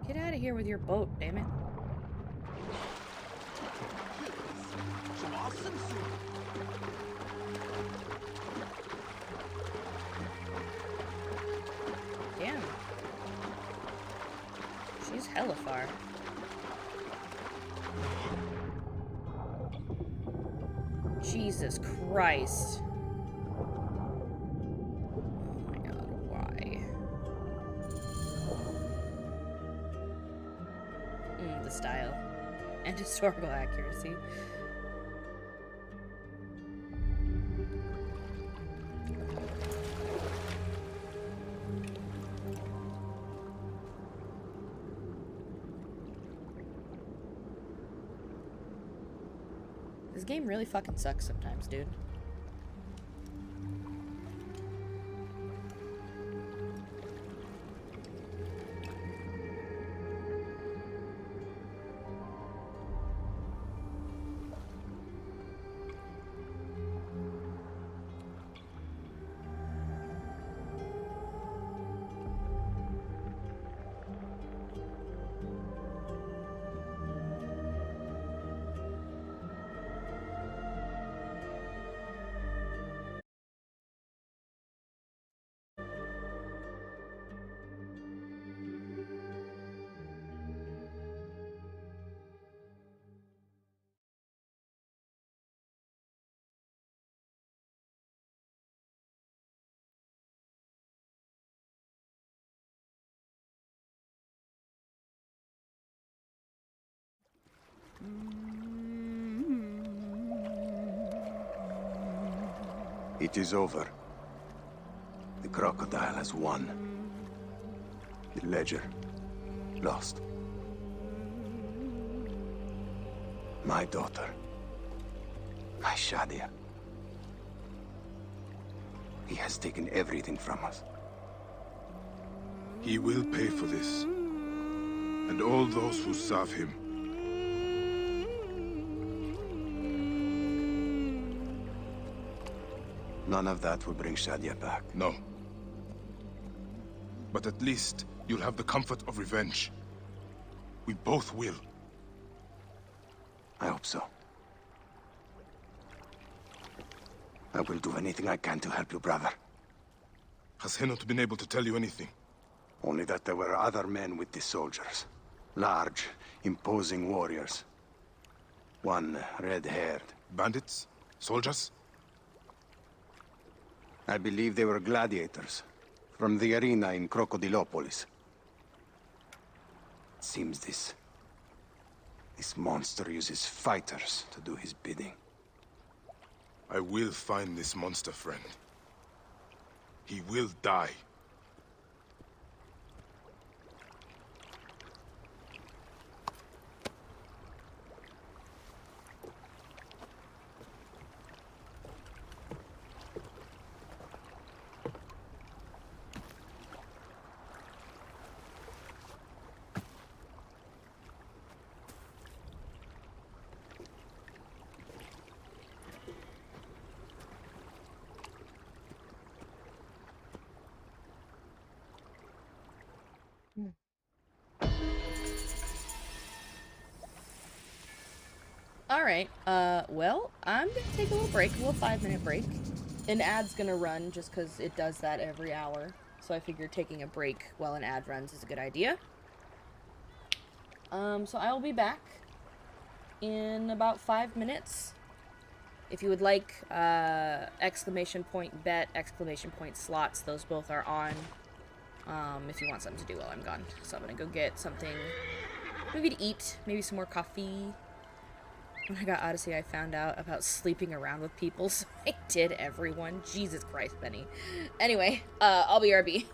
Get out of here with your boat, damn it. Damn. She's hella far. Jesus Christ. Oh my god, why? The style. And historical accuracy. This game really fucking sucks sometimes, dude. It is over. The crocodile has won. The ledger lost. My daughter. My Shadia. He has taken everything from us. He will pay for this. And all those who serve him. None of that will bring Shadia back. No. But at least you'll have the comfort of revenge. We both will. I hope so. I will do anything I can to help you, brother. Has Henut been able to tell you anything? Only that there were other men with the soldiers. Large, imposing warriors. One red-haired. Bandits? Soldiers? I believe they were gladiators. From the arena in Crocodilopolis. It seems this monster uses fighters to do his bidding. I will find this monster, friend. He will die. Alright, well, I'm gonna take a little break, a little 5-minute break. An ad's gonna run just because it does that every hour. So I figured taking a break while an ad runs is a good idea. So I will be back in about 5 minutes. If you would like, exclamation point bet, exclamation point slots, those both are on. If you want something to do while I'm gone. So I'm gonna go get something, maybe to eat, maybe some more coffee. When I got Odyssey, I found out about sleeping around with people, so I did, everyone. Jesus Christ, Benny. Anyway, I'll be RB.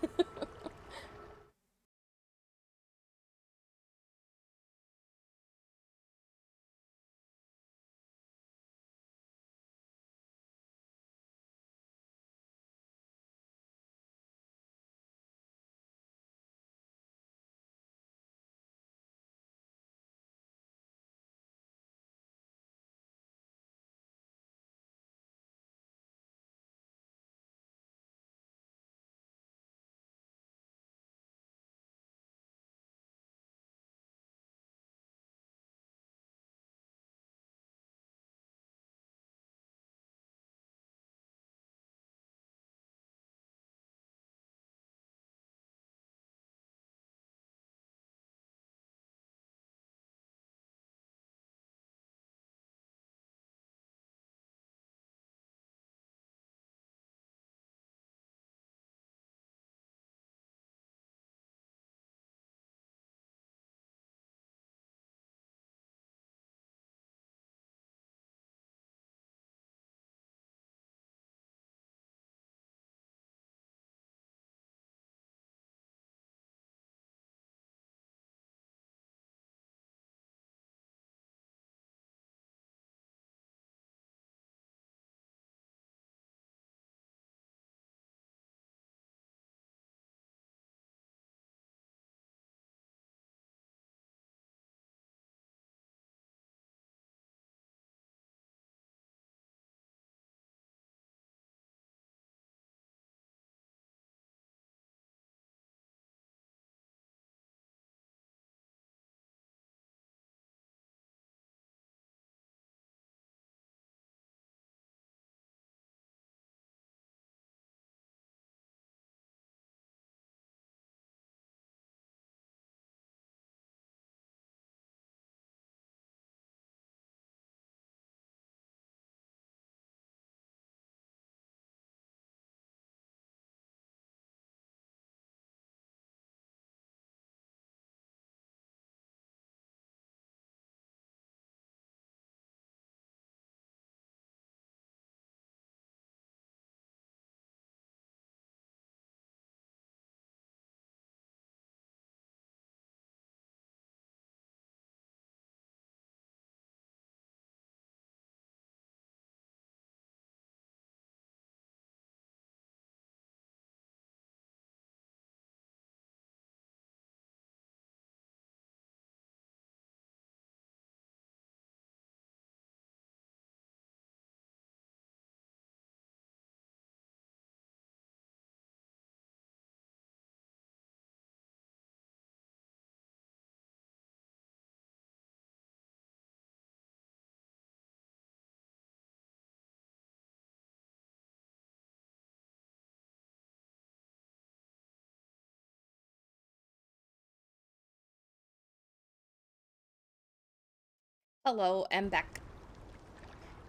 Hello, I'm back.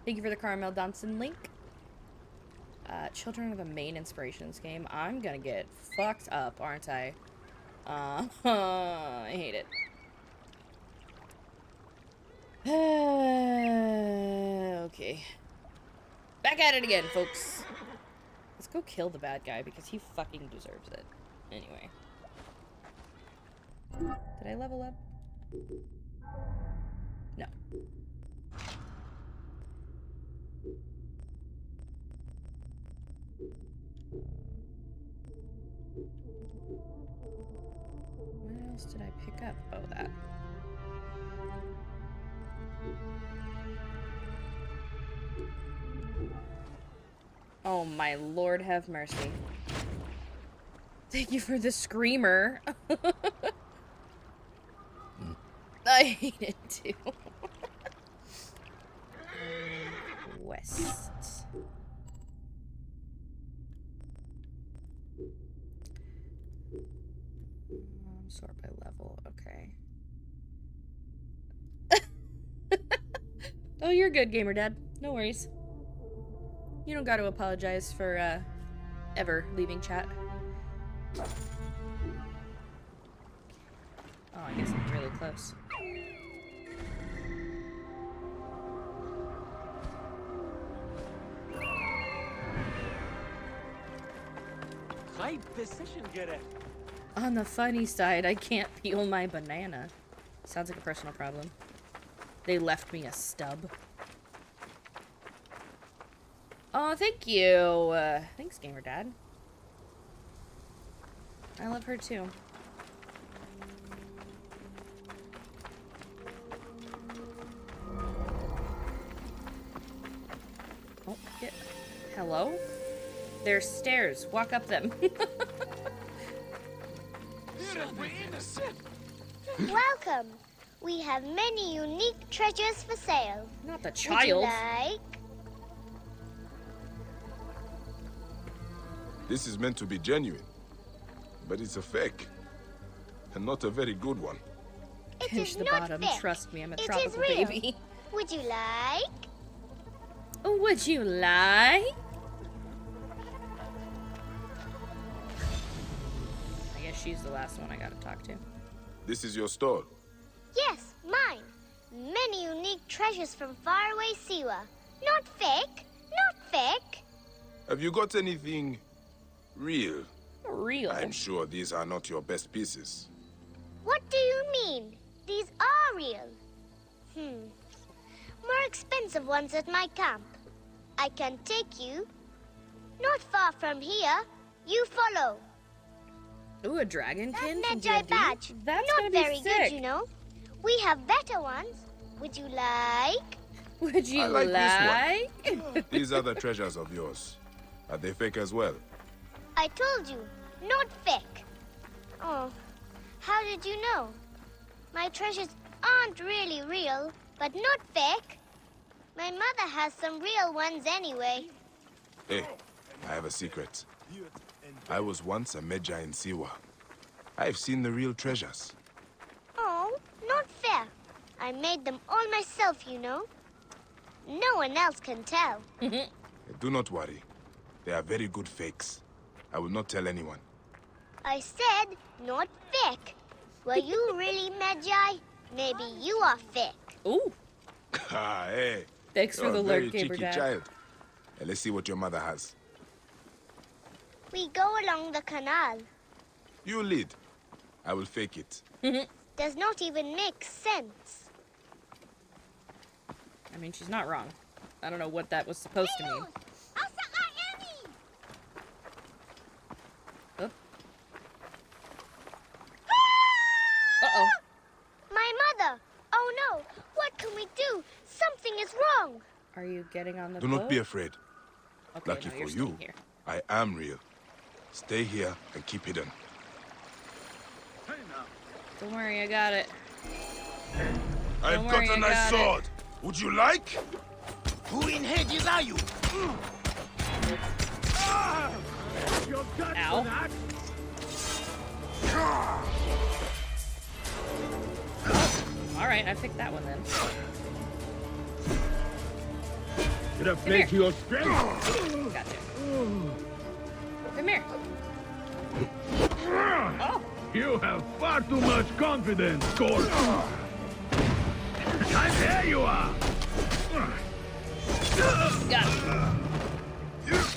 Thank you for the Caramel Danson link. Children are the main inspirations game. I'm gonna get fucked up, aren't I? I hate it. Okay. Back at it again, folks. Let's go kill the bad guy because he fucking deserves it. Anyway. Did I level up? No. What else did I pick up? Oh, that. Oh my lord, have mercy. Thank you for the screamer. I hate it too. West. Sort by level, okay. Oh, you're good, Gamer Dad. No worries. You don't gotta apologize for, ever leaving chat. Oh, I guess I'm really close. High precision, Gareth. On the funny side, I can't peel my banana. Sounds like a personal problem. They left me a stub. Oh, thank you. Thanks, Gamer Dad. I love her too. Oh, yeah. Hello? There's stairs. Walk up them. Welcome. We have many unique treasures for sale. Not the child. Would you like? This is meant to be genuine, but it's a fake, and not a very good one. Pinch the bottom. Fake. Trust me, I'm a It tropical is real. baby. Would you like? Would you like? I guess she's the last one I gotta talk to. This is your store. Yes, mine. Many unique treasures from faraway Siwa. Not fake. Not fake. Have you got anything real? Real? I'm sure these are not your best pieces. What do you mean? These are real. More expensive ones at my camp. I can take you. Not far from here. You follow. Ooh, a dragonkin from That D&D? badge. That's not gonna be very sick. good, you know. We have better ones. Would you like? Would you I like like? this one. These are the treasures of yours. Are they fake as well? I told you, not fake. Oh, how did you know? My treasures aren't really real, but not fake. My mother has some real ones anyway. Hey, I have a secret. I was once a Medjay in Siwa. I've seen the real treasures. Oh, not fair. I made them all myself, you know. No one else can tell. Do not worry. They are very good fakes. I will not tell anyone. I said not fake. Were you really Medjay? Maybe you are fake. Ooh. Ah, hey. Thanks You're for the a very alert, Gamer cheeky Dad. child. Let's see what your mother has. We go along the canal. You lead. I will fake it. Does not even make sense. I mean, she's not wrong. I don't know what that was supposed to mean. Oop. Uh-oh. My mother! Oh no! What can we do? Something is wrong! Are you getting on the Do boat? not be afraid. Okay, Lucky no, for you're you, staying here. I am real. Stay here and keep hidden. Don't worry, I got it. I've worry, got a I nice got it. sword. Would you like? Who in heads are you? Ow. Alright, I picked that one then. Did I play to your strength? Gotcha. Come here. Oh. You have far too much confidence, Gordon. And there you are. Got it.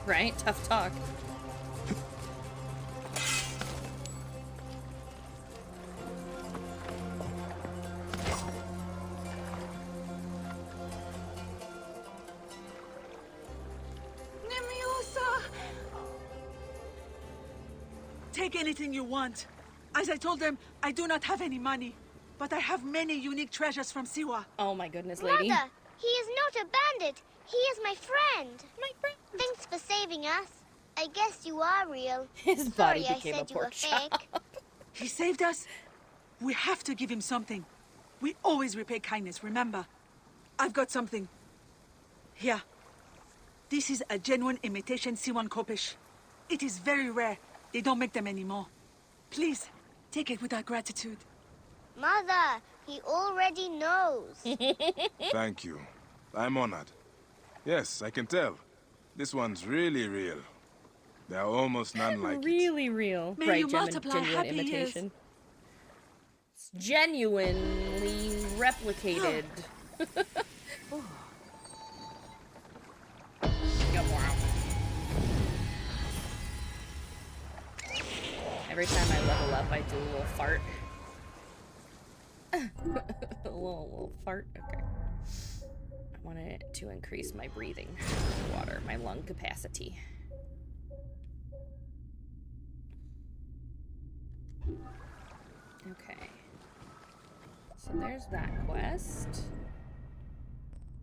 Right? Tough talk. Take anything you want. As I told them, I do not have any money, but I have many unique treasures from Siwa. Oh my goodness, lady. Mother, he is not a bandit. He is my friend. My friend. Thanks for saving us. I guess you are real. His body Sorry became I a said you were pork chop. fake. He saved us. We have to give him something. We always repay kindness, remember? I've got something. Here. This is a genuine imitation Siwan Kopish. It is very rare. They don't make them anymore. Please, take it with our gratitude. Mother, he already knows. Thank you. I'm honored. Yes, I can tell. This one's really real. There are almost none like it. Really real. May right, you multiply genuine happy imitation. It's genuinely replicated. Every time I level up, I do a little fart. a little fart? Okay. I want it to increase my breathing water, my lung capacity. Okay. So there's that quest.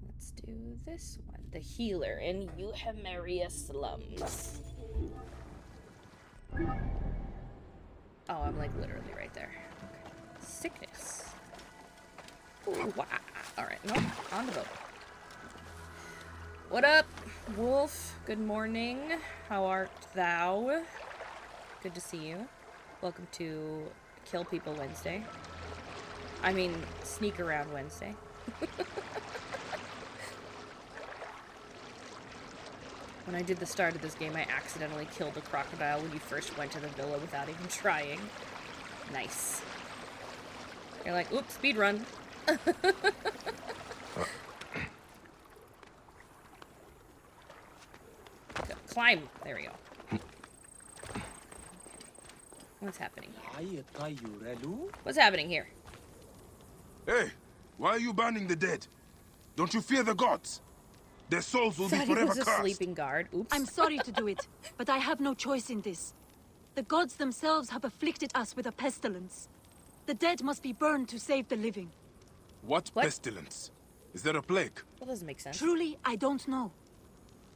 Let's do this one. The Healer in Euhemeria Slums. Oh, I'm like literally right there. Okay. Sickness. Ooh, wow. Alright, nope. On the boat. What up, Wolf? Good morning. How art thou? Good to see you. Welcome to Kill People Wednesday. I mean, Sneak Around Wednesday. When I did the start of this game, I accidentally killed a crocodile when you first went to the villa without even trying. Nice. You're like, oops, speed run. Climb. There we go. What's happening here? What's happening here? Hey, why are you burning the dead? Don't you fear the gods? Their souls will be forever was a cursed. sleeping guard. Oops. I'm sorry to do it, but I have no choice in this. The gods themselves have afflicted us with a pestilence. The dead must be burned to save the living. What pestilence? Is there a plague? That doesn't make sense. Truly, I don't know.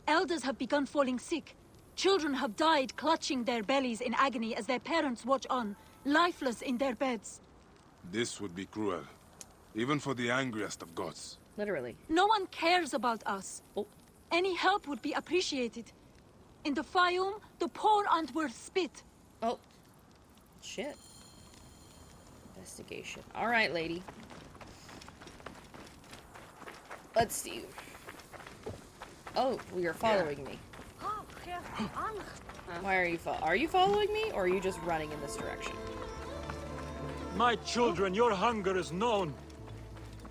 Elders have begun falling sick. Children have died clutching their bellies in agony as their parents watch on, lifeless in their beds. This would be cruel, even for the angriest of gods. Literally. No one cares about us. Oh. Any help would be appreciated. In the Fayum, the poor aren't worth spit. Oh. Shit. Investigation. Alright, lady. Let's see. Oh, you're following me. Why are you are you following me, or are you just running in this direction? My children, your hunger is known.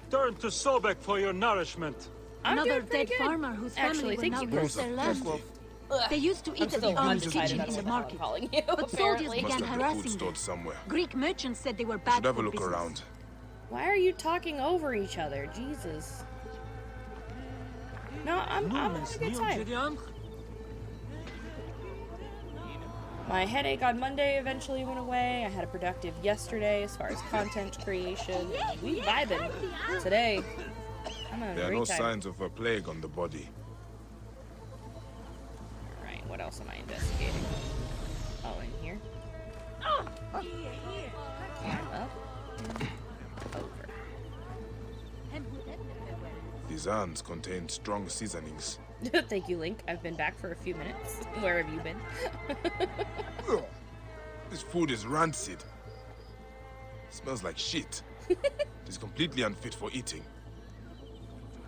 Turn to Sobek for your nourishment. Another dead farmer whose family will now lose their land. They used to eat at the arms kitchen in the market, but soldiers began harassing them. Greek merchants said they were bad Should have a for look business. around. Why are you talking over each other? Jesus. No, I'm having a good time. My headache on Monday eventually went away. I had a productive yesterday as far as content creation. We vibing today. I'm having a There are great no time. signs of a plague on the body. Alright, what else am I investigating? Oh, in here. Up. Over. These urns contain strong seasonings. Thank you, Link. I've been back for a few minutes. Where have you been? This food is rancid. Smells like shit. It is completely unfit for eating.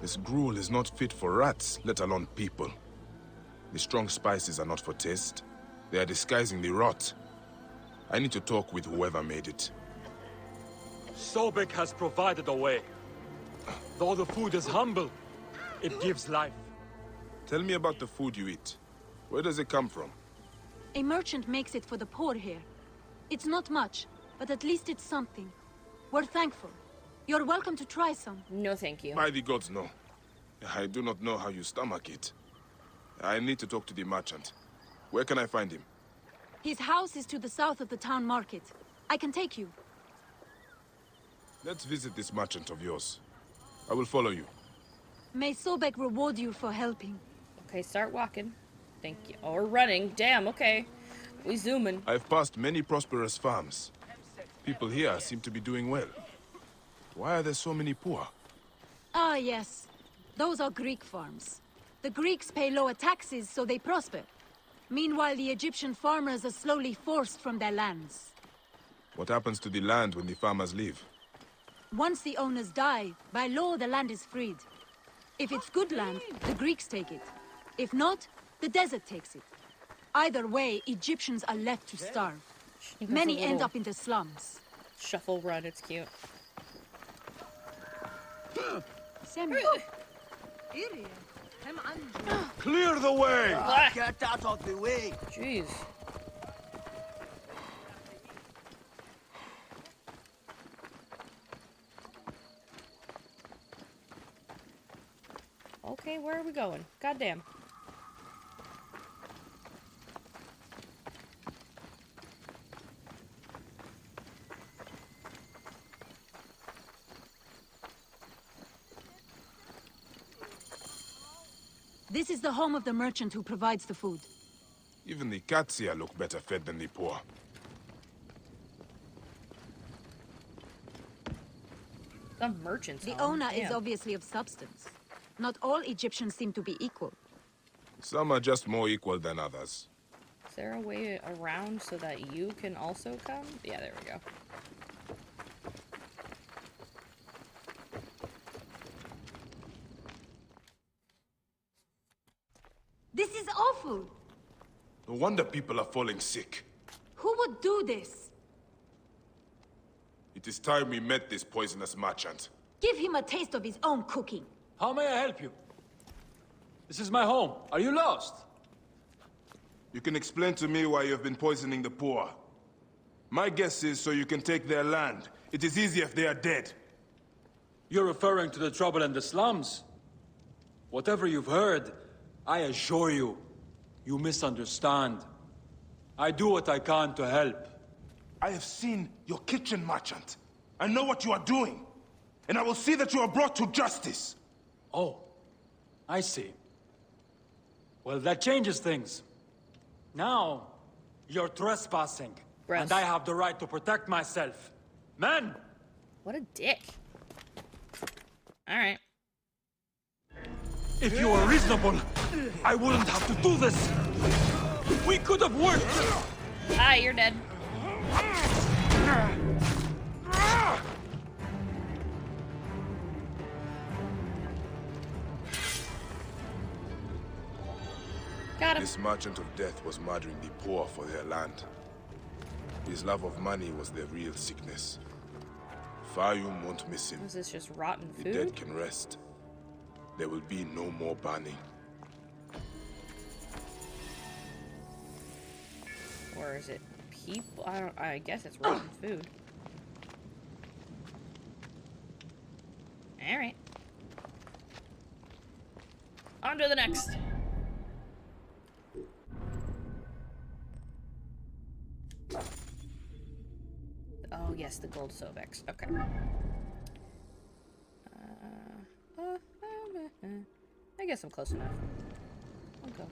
This gruel is not fit for rats, let alone people. The strong spices are not for taste. They are disguising the rot. I need to talk with whoever made it. Sobek has provided a way. Though the food is humble, it gives life. Tell me about the food you eat. Where does it come from? A merchant makes it for the poor here. It's not much, but at least it's something. We're thankful. You're welcome to try some. No, thank you. By the gods, no. I do not know how you stomach it. I need to talk to the merchant. Where can I find him? His house is to the south of the town market. I can take you. Let's visit this merchant of yours. I will follow you. May Sobek reward you for helping. Okay, start walking. Thank you. Or running. Damn, okay. We zooming. I've passed many prosperous farms. People here seem to be doing well. Why are there so many poor? Ah, yes. Those are Greek farms. The Greeks pay lower taxes, so they prosper. Meanwhile, the Egyptian farmers are slowly forced from their lands. What happens to the land when the farmers leave? Once the owners die, by law the land is freed. If it's good land, the Greeks take it. If not, the desert takes it. Either way, Egyptians are left to starve. Many end up in the slums. Shuffle run, it's cute. Clear the way! Get out of the way! Jeez. Okay, where are we going? Goddamn. This is the home of the merchant who provides the food. Even the cats here look better fed than the poor. The merchant's The home. owner is Damn. obviously of substance. Not all Egyptians seem to be equal. Some are just more equal than others. Is there a way around so that you can also come? Yeah, there we go. This is awful! No wonder people are falling sick. Who would do this? It is time we met this poisonous merchant. Give him a taste of his own cooking. How may I help you? This is my home. Are you lost? You can explain to me why you have been poisoning the poor. My guess is so you can take their land. It is easier if they are dead. You're referring to the trouble in the slums? Whatever you've heard, I assure you, you misunderstand. I do what I can to help. I have seen your kitchen, merchant. I know what you are doing. And I will see that you are brought to justice. Oh, I see. Well, that changes things. Now, you're trespassing. Gross. And I have the right to protect myself. Men! What a dick. Alright. If you were reasonable, I wouldn't have to do this. We could have worked. Ah, you're dead. Got him. This merchant of death was murdering the poor for their land. His love of money was their real sickness. Fayum won't miss him. Is this just rotten The food? dead can rest. There will be no more burning. Or is it people? I guess it's rotten food. Alright. On to the next. Oh, yes, the gold Sobex. Okay. I guess I'm close enough. I'll go.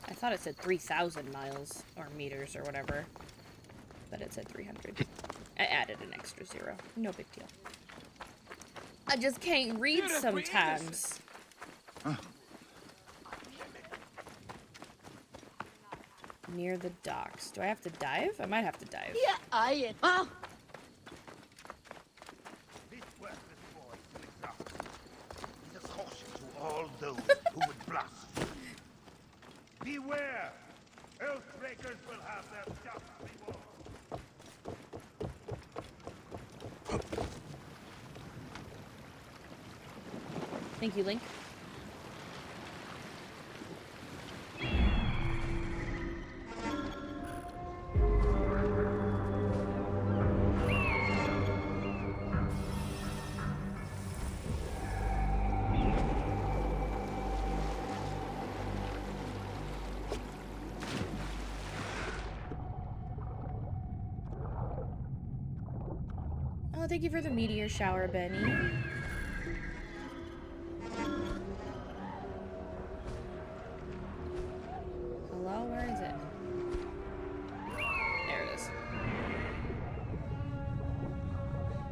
I thought it said 3,000 miles or meters or whatever, but it said 300. I added an extra 0. No big deal. I just can't read sometimes. Near the docks. Do I have to dive? I might have to dive. Yeah, all those who would blaspheme. Beware! Earthbreakers will have their just reward. Thank you, Link. Oh, thank you for the meteor shower, Benny. Hello, where is it? There it is.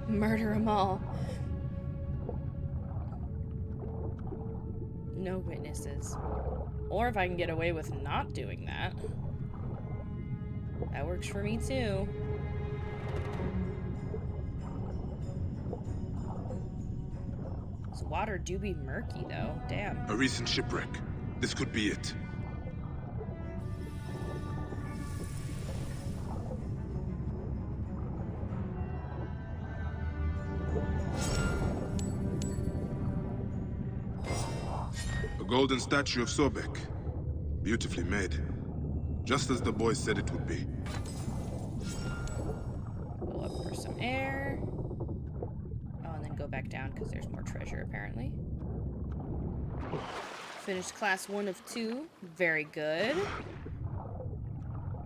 Murder them all. No witnesses. Or if I can get away with not doing that. That works for me too. This water do be murky though. Damn. A recent shipwreck. This could be it. A golden statue of Sobek. Beautifully made. Just as the boy said it would be. Go up for some air. Oh, and then go back down because there's more treasure apparently. Finished class 1 of 2. Very good.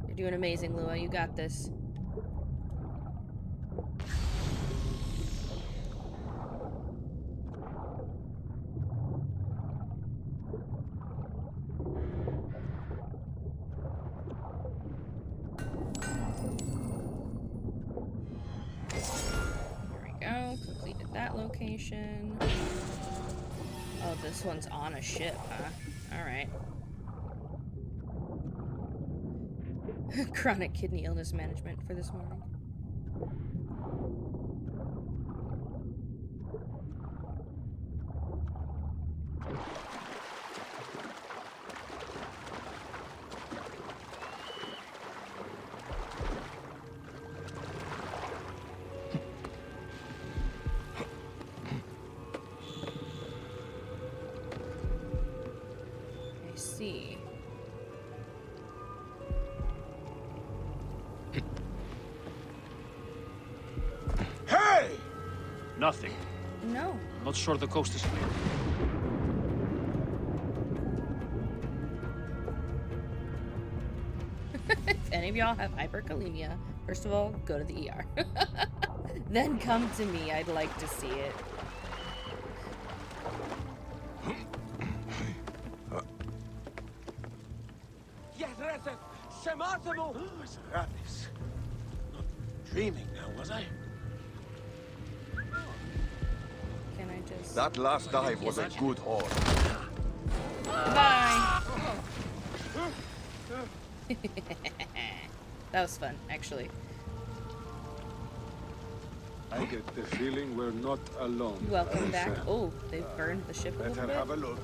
You're doing amazing, Lua. You got this. Completed that location. Oh, this one's on a ship, huh? Alright. Chronic kidney illness management for this morning. Nothing. No. Not sure the coast is clear. If any of y'all have hyperkalemia, first of all, go to the ER. Then come to me. I'd like to see it. Not dreaming now, was I? Can I just... That last dive was a good haul. Bye! That was fun, actually. I get the feeling we're not alone. Welcome back. Oh, they've burned the ship a little bit. Better have a look.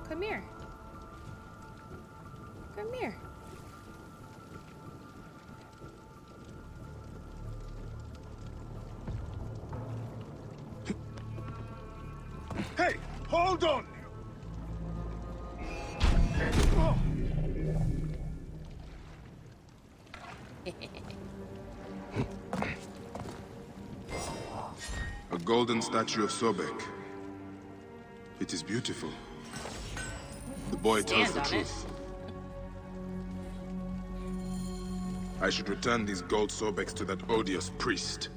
Come here. Come here. Hey, hold on! A golden statue of Sobek. It is beautiful. The boy tells the truth. I should return these gold Sobeks to that odious priest.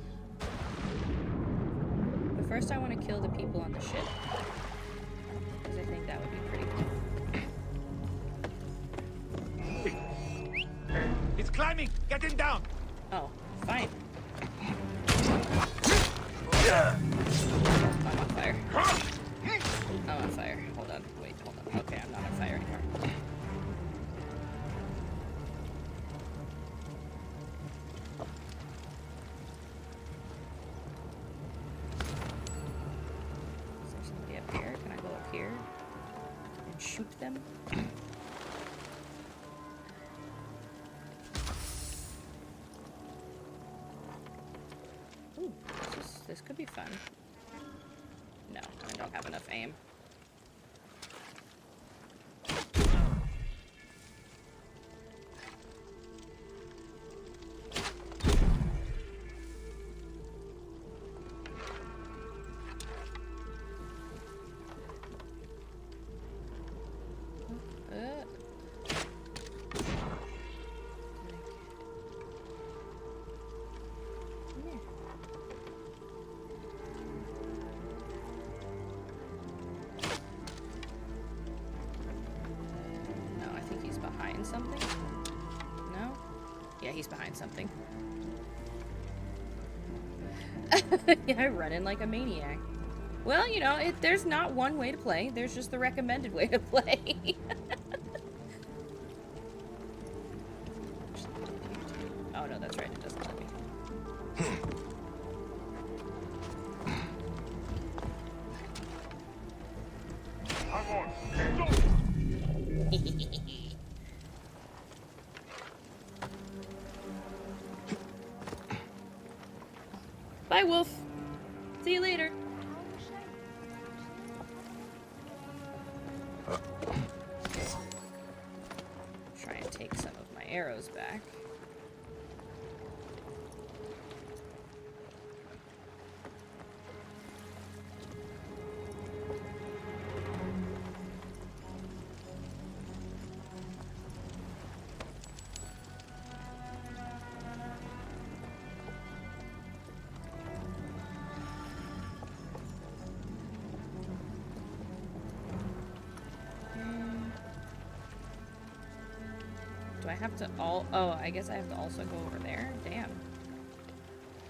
But first I want to kill the people on the ship. Because I think that would be pretty cool. It's climbing! Get him down! Oh, fine. I'm on fire. I'm on fire. Hold on. Wait, hold on. Okay, I'm not on fire anymore. shoot them? Ooh, this could be fun. No, I don't have enough aim. Something? No? Yeah, he's behind something. Yeah, I run in like a maniac. Well, you know, there's not one way to play. There's just the recommended way to play. Oh, no, that's right. It doesn't let me. Bye, Wolf. See you later. Try and take some of my arrows back. Do I have to oh, I guess I have to also go over there? Damn.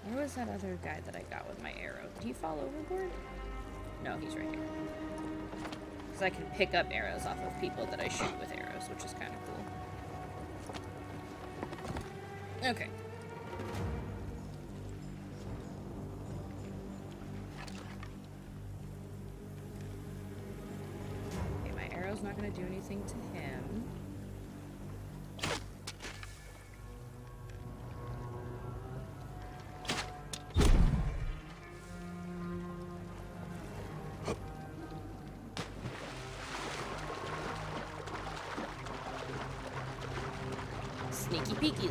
Where was that other guy that I got with my arrow? Did he fall overboard? No, he's right here. Because I can pick up arrows off of people that I shoot with arrows, which is kind of cool. Okay. Okay, my arrow's not going to do anything to him. Sneaky peeky.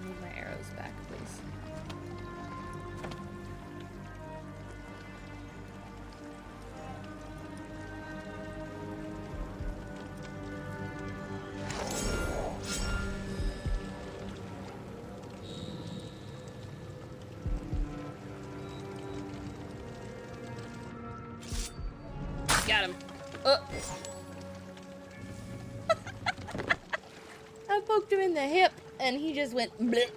Need my arrows back, please. Got him. I poked him in the hip and he just went bleh.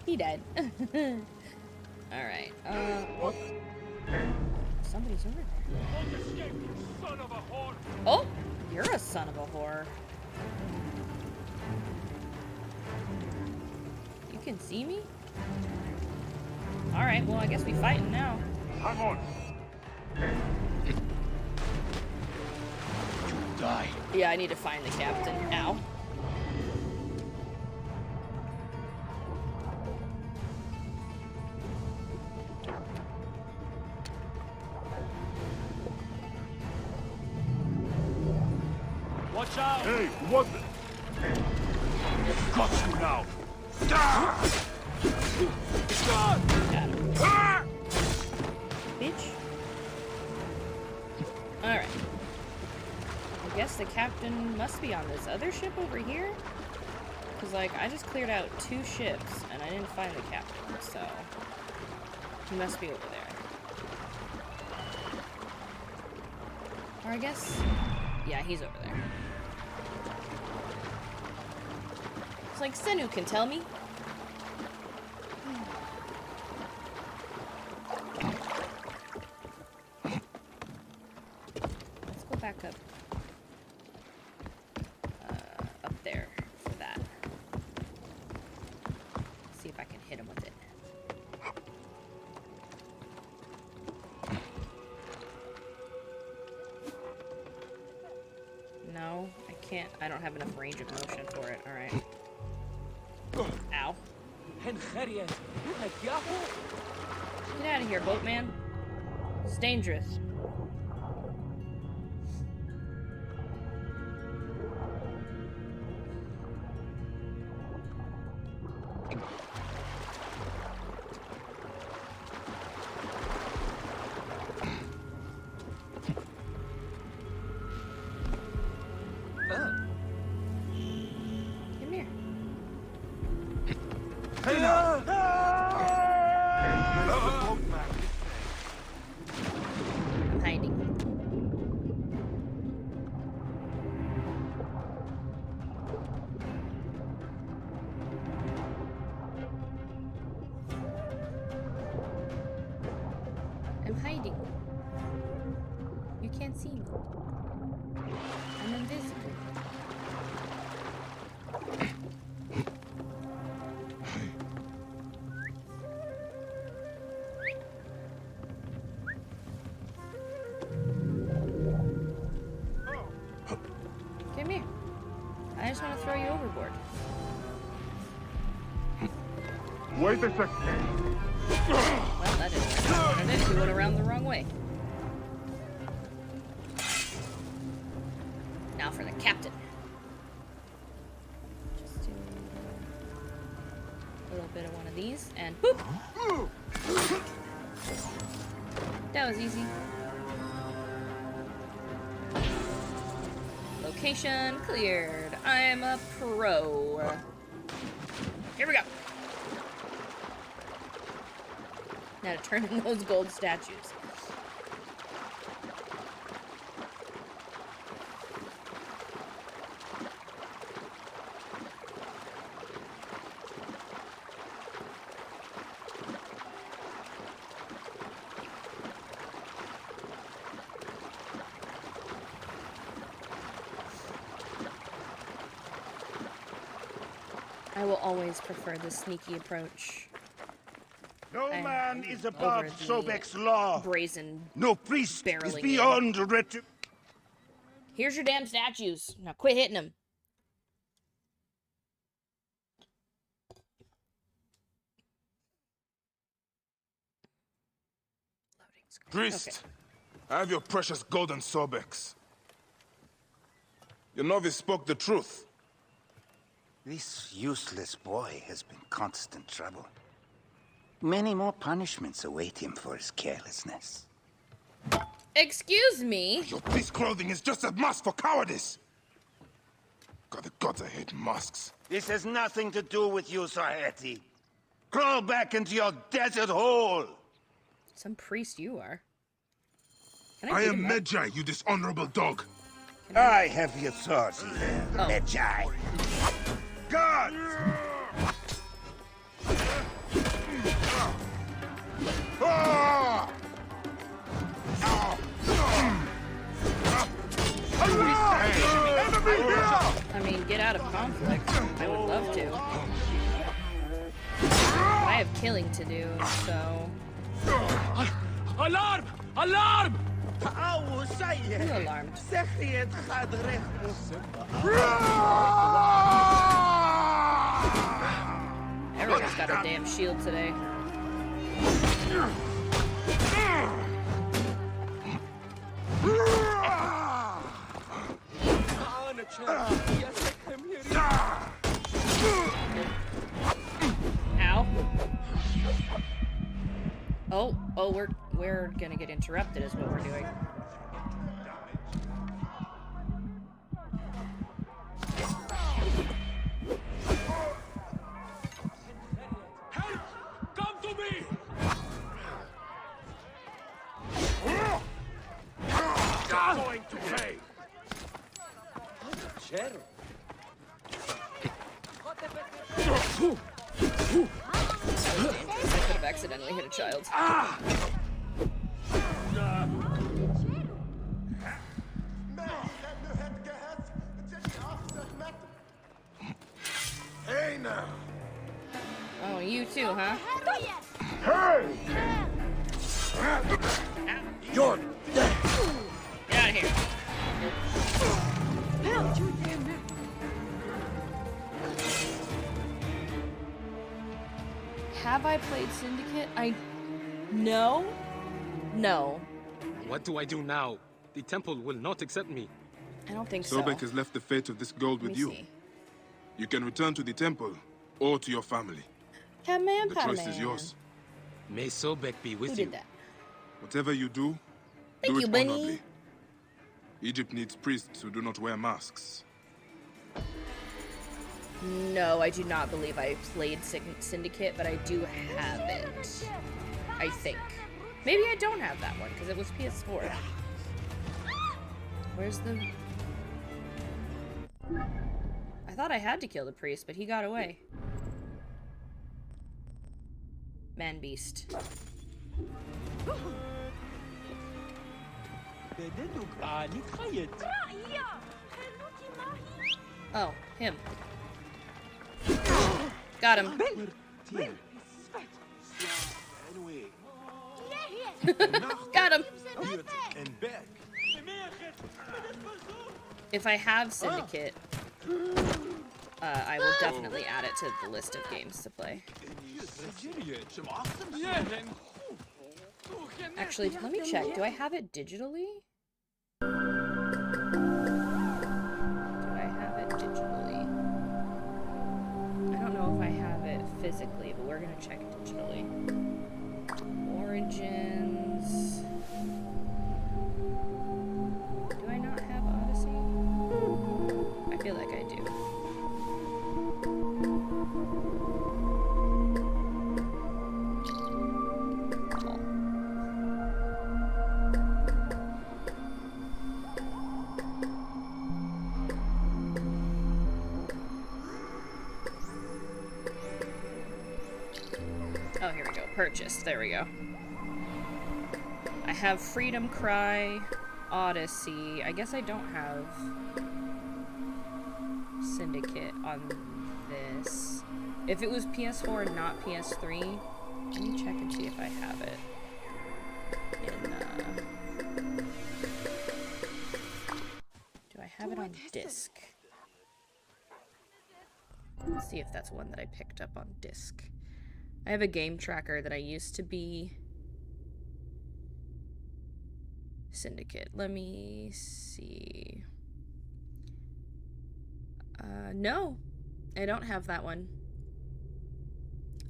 He died. Alright. Somebody's over there. Oh, you're a son of a whore. You can see me? Alright, well I guess we fighting now. Hang on. You die. Yeah, I need to find the captain. Ow. Watch out! Hey, what the? Got you now. Got him. Bitch. Alright. I guess the captain must be on this other ship over here? Because, like, I just cleared out 2 ships, and I didn't find the captain, so... he must be over there. Or I guess... yeah, he's over there. It's like Senu can tell me. Let's go back up. Up there for that. See if I can can't. I don't have enough range of motion for it. All right. Ow. Get out of here, boatman. It's dangerous. Come here. Hey now! I'm hiding. I'm hiding. You can't see me. I'm invisible. Come here. I just want to throw you overboard. Wait a second. Well, that didn't work. I wanted it. You went around the wrong way. Now for the captain. Just do a little bit of one of these, and boop! That was easy. Location cleared. I'm a pro. Here we go. Now to turn in those gold statues. I will always prefer the sneaky approach. No man is above Sobek's law. Brazen. No priest is barreling beyond retribution. Here's your damn statues. Now quit hitting them. Priest, Okay. I have your precious golden Sobex. Your novice spoke the truth. This useless boy has been constant trouble. Many more punishments await him for his carelessness. Excuse me? Your priest clothing is just a mask for cowardice. God, the gods, I hate masks. This has nothing to do with you, Saheti. Crawl back into your desert hole. Some priest you are. I am Medjay, you dishonorable dog. I have the authority there, Medjay. God! I mean, get out of conflict. I would love to. I have killing to do, so... Alarm! Alarm! Who alarmed? Everyone's got a damn shield today. Ow. Oh, we're gonna get interrupted is what we're doing. Come to me! Going to pay. I could have accidentally hit a child. Hey now. Oh, you too, huh? Hey! You're dead. Get out of here. Have I played Syndicate? No. No. What do I do now? The temple will not accept me. I don't think so. Sobek has left the fate of this gold with you. You can return to the temple or to your family. The choice is yours. May Sobek be with Who you. did that? Whatever you do, Thank do you, it Bunny. honorably. Egypt needs priests who do not wear masks. No, I do not believe I played Syndicate, but I do have it. I think. Maybe I don't have that one, because it was PS4. Where's the... I thought I had to kill the priest, but he got away. Man beast. Oh, him. Got him. Got him. If I have Syndicate, I will definitely add it to the list of games to play. Actually, let me check. Do I have it digitally? Do I have it digitally? I don't know if I have it physically, but we're gonna check digitally. Origins. Do I not have Odyssey? I feel like I do. Oh, here we go. Purchased. There we go. I have Freedom Cry, Odyssey. I guess I don't have Syndicate on this. If it was PS4 and not PS3, let me check and see if I have it. Do I have it on disc? Let's see if that's one that I picked up on disc. I have a game tracker that I used to be Syndicate. Let me see. No, I don't have that one.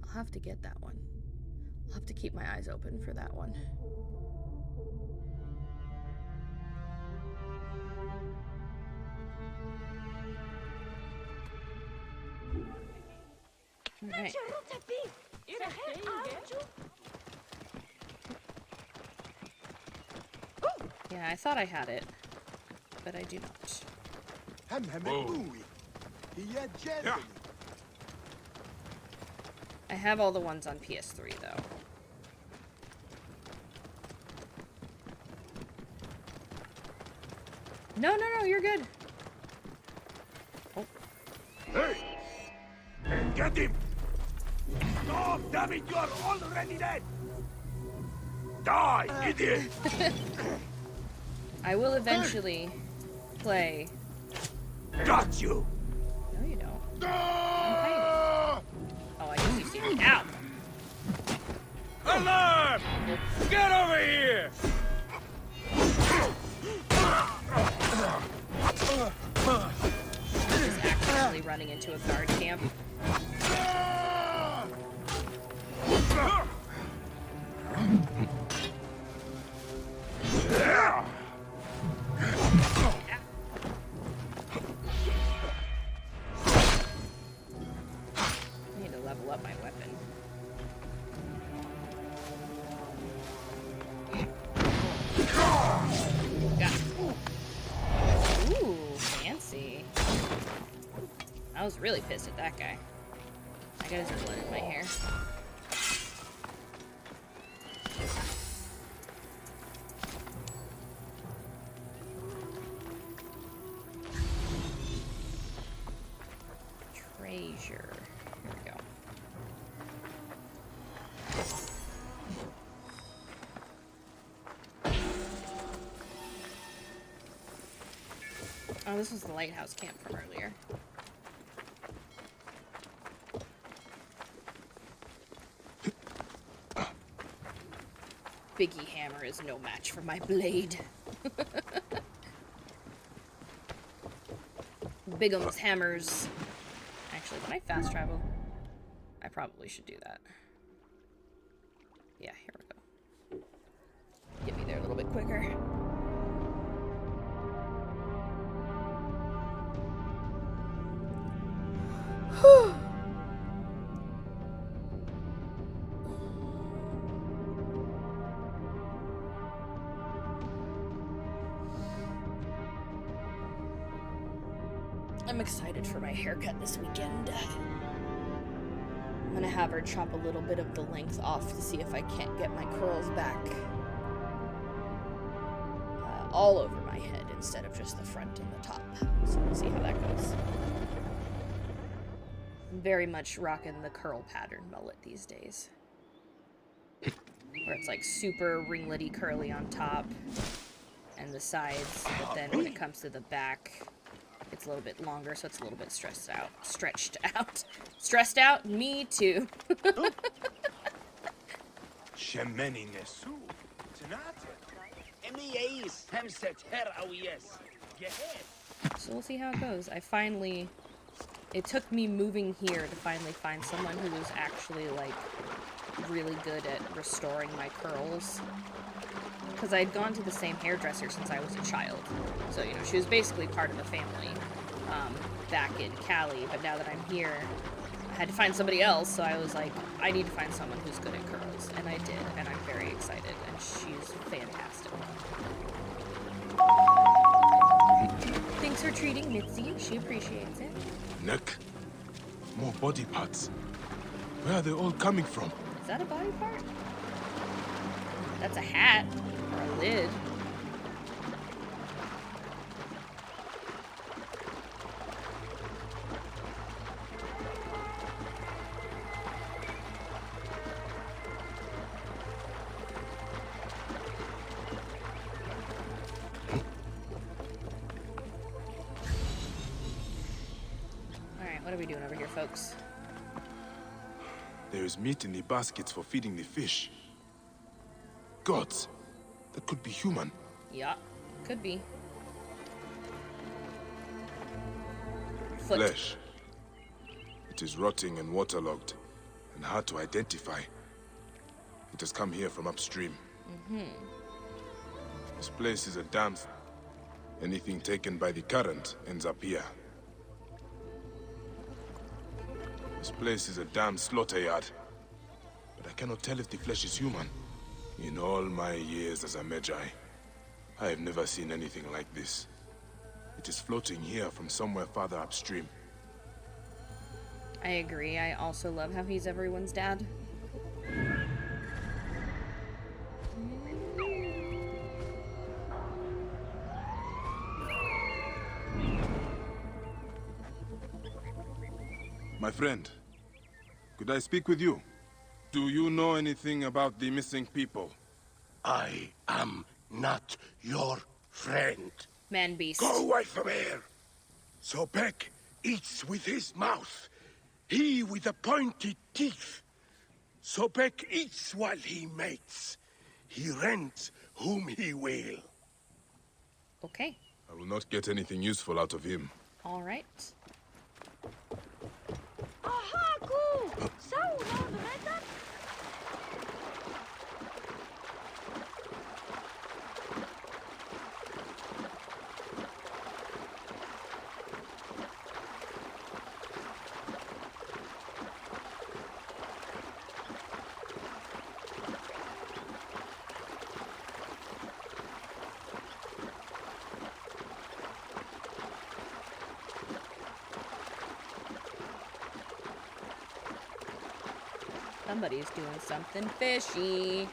I'll have to get that one. I'll have to keep my eyes open for that one. Alright. Yeah, I thought I had it, but I do not. I have all the ones on PS3 though. No, you're good. Oh. Hey! Get him! No, damn it, you're already dead! Die, idiot! I will eventually play. Got you! No, you don't. I'm hiding. Oh, I guess you see me. Ow! Alarm! Get over here! Just accidentally running into a guard camp. I need to level up my weapon. Got it. Ooh, fancy. I was really pissed at that guy. I got his blood in my hair. Treasure. Here we go. Oh, this was the lighthouse camp from earlier. Biggie hammer is no match for my blade. Bigum's hammers. Actually, can I fast travel? I probably should do that. Yeah, here we go. Get me there a little bit quicker. Whew. I'm excited for my haircut this weekend. I'm gonna have her chop a little bit of the length off to see if I can't get my curls back all over my head instead of just the front and the top. So we'll see how that goes. I'm very much rocking the curl pattern mullet these days. Where it's like super ringlety curly on top and the sides, but then when it comes to the back, it's a little bit longer, so it's a little bit stretched out. Stressed out? Me too. So we'll see how it goes. It took me moving here to finally find someone who was actually, like, really good at restoring my curls. Because I'd gone to the same hairdresser since I was a child. So, you know, she was basically part of the family back in Cali. But now that I'm here, I had to find somebody else. So I was like, I need to find someone who's good at curls. And I did. And I'm very excited. And she's fantastic. Thanks for treating Mitzi. She appreciates it. Neck. More body parts. Where are they all coming from? Is that a body part? That's a hat. Or a lid. Alright, what are we doing over here, folks? There is meat in the baskets for feeding the fish. Gods, that could be human. Yeah, could be. Flesh. It is rotting and waterlogged, and hard to identify. It has come here from upstream. This place is a dam. Anything taken by the current ends up here. This place is a damn slaughter yard. But I cannot tell if the flesh is human. In all my years as a Magi, I have never seen anything like this. It is floating here from somewhere farther upstream. I agree. I also love how he's everyone's dad. My friend, could I speak with you? Do you know anything about the missing people? I am not your friend. Man beast. Go away from here. Sobek eats with his mouth. He with the pointed teeth. Sobek eats while he mates. He rents whom he will. Okay. I will not get anything useful out of him. All right. Somebody's doing something fishy.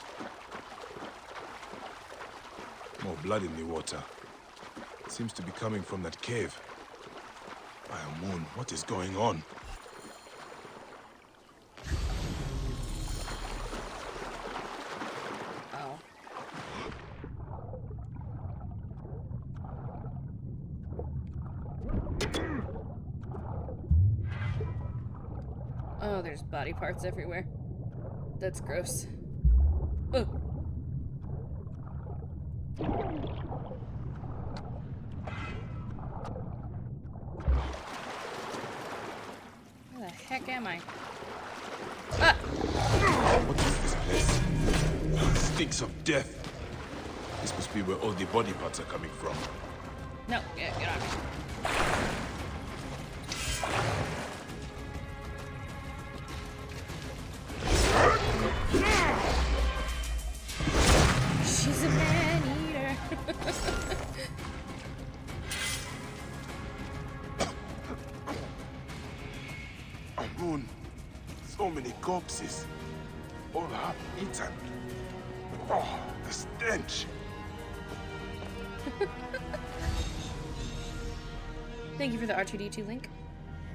More blood in the water. It seems to be coming from that cave. Moon, what is going on? Oh. Oh, there's body parts everywhere. That's gross. Ugh. Where the heck am I? Ah! What is this place? Stinks of death. This must be where all the body parts are coming from. No, get on me. She's a man-eater. Moon, so many corpses. All half eaten. Oh, the stench. Thank you for the R2D2 link.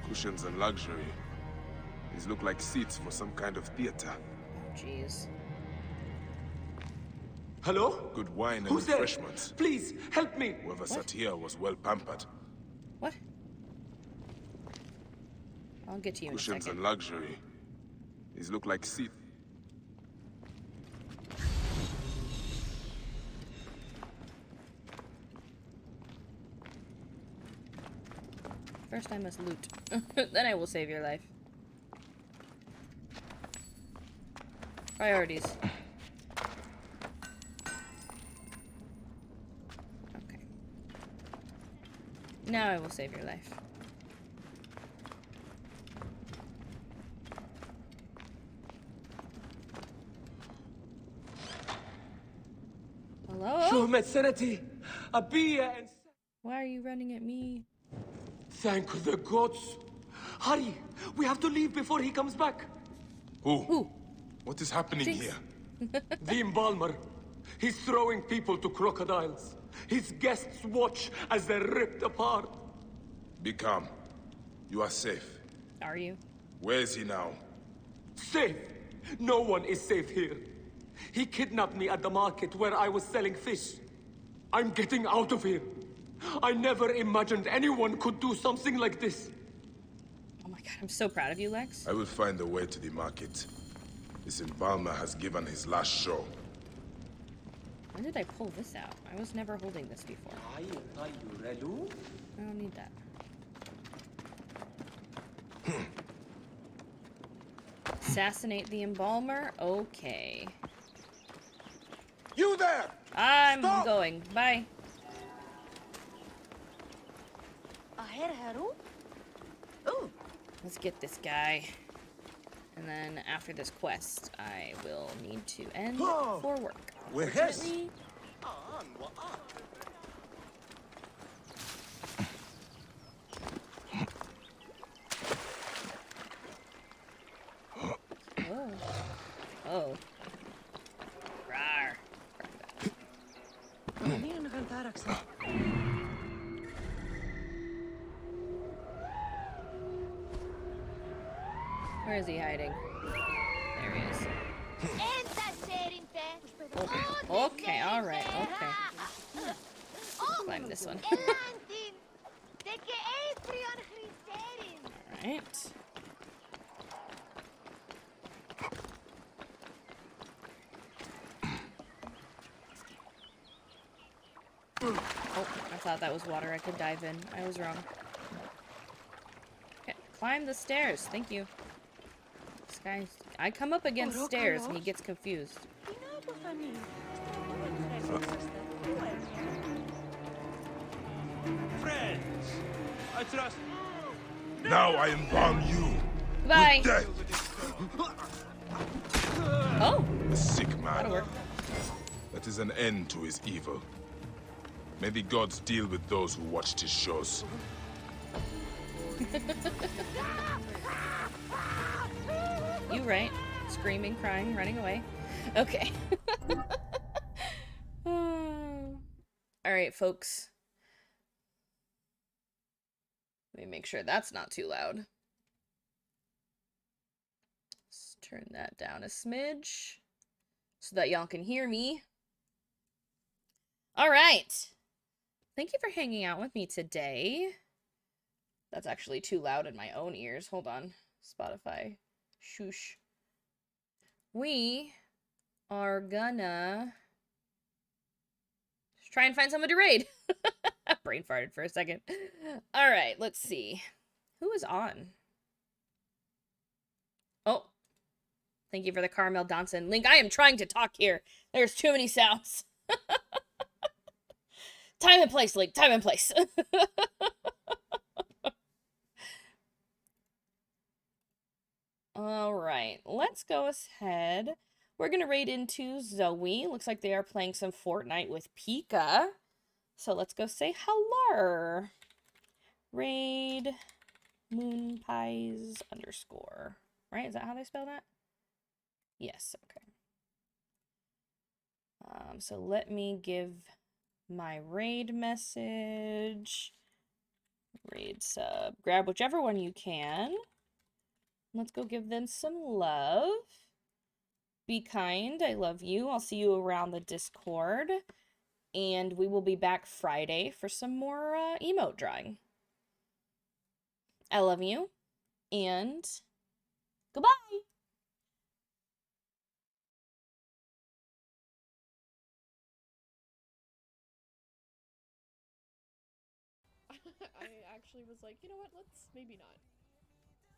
Cushions and luxury. These look like seats for some kind of theater. Oh, jeez. Hello? Good wine and Who's there? refreshments. Please, help me! Whoever sat here was well pampered. What? I'll get to you in a Cushions second. and luxury. These look like seats. First I must loot. Then I will save your life. Priorities. Okay. Now I will save your life. Hello? Show Metzerati, Abia, and... Why are you running at me? Thank the gods. Hurry, we have to leave before he comes back. Who? What is happening here? The embalmer. He's throwing people to crocodiles. His guests watch as they're ripped apart. Be calm. You are safe. Are you? Where is he now? Safe? No one is safe here. He kidnapped me at the market where I was selling fish. I'm getting out of here. I never imagined anyone could do something like this. Oh my god, I'm so proud of you, Lex. I will find a way to the market. This embalmer has given his last show. When did I pull this out? I was never holding this before. I don't need that. Assassinate the embalmer? Okay. You there! I'm Stop! going. Bye. Let's get this guy. And then after this quest, I will need to end for work. Unfortunately. Oh. Oh. Rawr. Where is he hiding? There he is. Oh, okay, alright, okay. Climb this one. Alright. Oh, I thought that was water I could dive in. I was wrong. Okay, climb the stairs. Thank you. This guy... I come up against stairs and he gets confused. Friends, I trust... Now I embalm you. Bye. With death. Oh. A sick man. That'll work. That is an end to his evil. May the gods deal with those who watched his shows. You right. Screaming, crying, running away. Okay. Alright, folks. Let me make sure that's not too loud. Let's turn that down a smidge so that y'all can hear me. Alright. Thank you for hanging out with me today. That's actually too loud in my own ears. Hold on. Spotify. Shoosh. We are gonna Try and find someone to raid. Brain farted for a second. All right, let's see. Who is on? Oh. Thank you for the caramel dancing. Link, I am trying to talk here. There's too many sounds. Time and place, Link. Time and place. All right, let's go ahead. We're going to raid into Zoe. Looks like they are playing some Fortnite with Pika. So let's go say hello. Raid moonpies _ Right? Is that how they spell that? Yes, okay. So let me give my raid message. Raid sub. Grab whichever one you can. Let's go give them some love. Be kind. I love you. I'll see you around the Discord. And we will be back Friday for some more emote drawing. I love you. And goodbye. I actually was like, you know what, let's maybe not.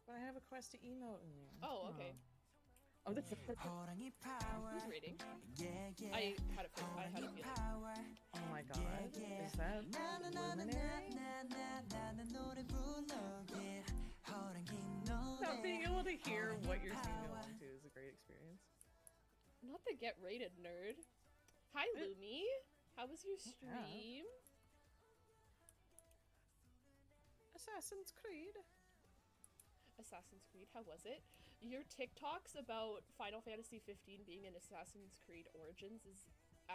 But I have a quest to emote in there. Oh, okay. Oh, that's the Who's reading? I had a feeling. Oh my god. Is that Luminary? Not being able to hear what you're singing along to is a great experience. Not the get rated nerd. Hi, Lumi. How was your stream? Assassin's Creed. Assassin's Creed, how was it? Your TikToks about Final Fantasy 15 being in Assassin's Creed Origins is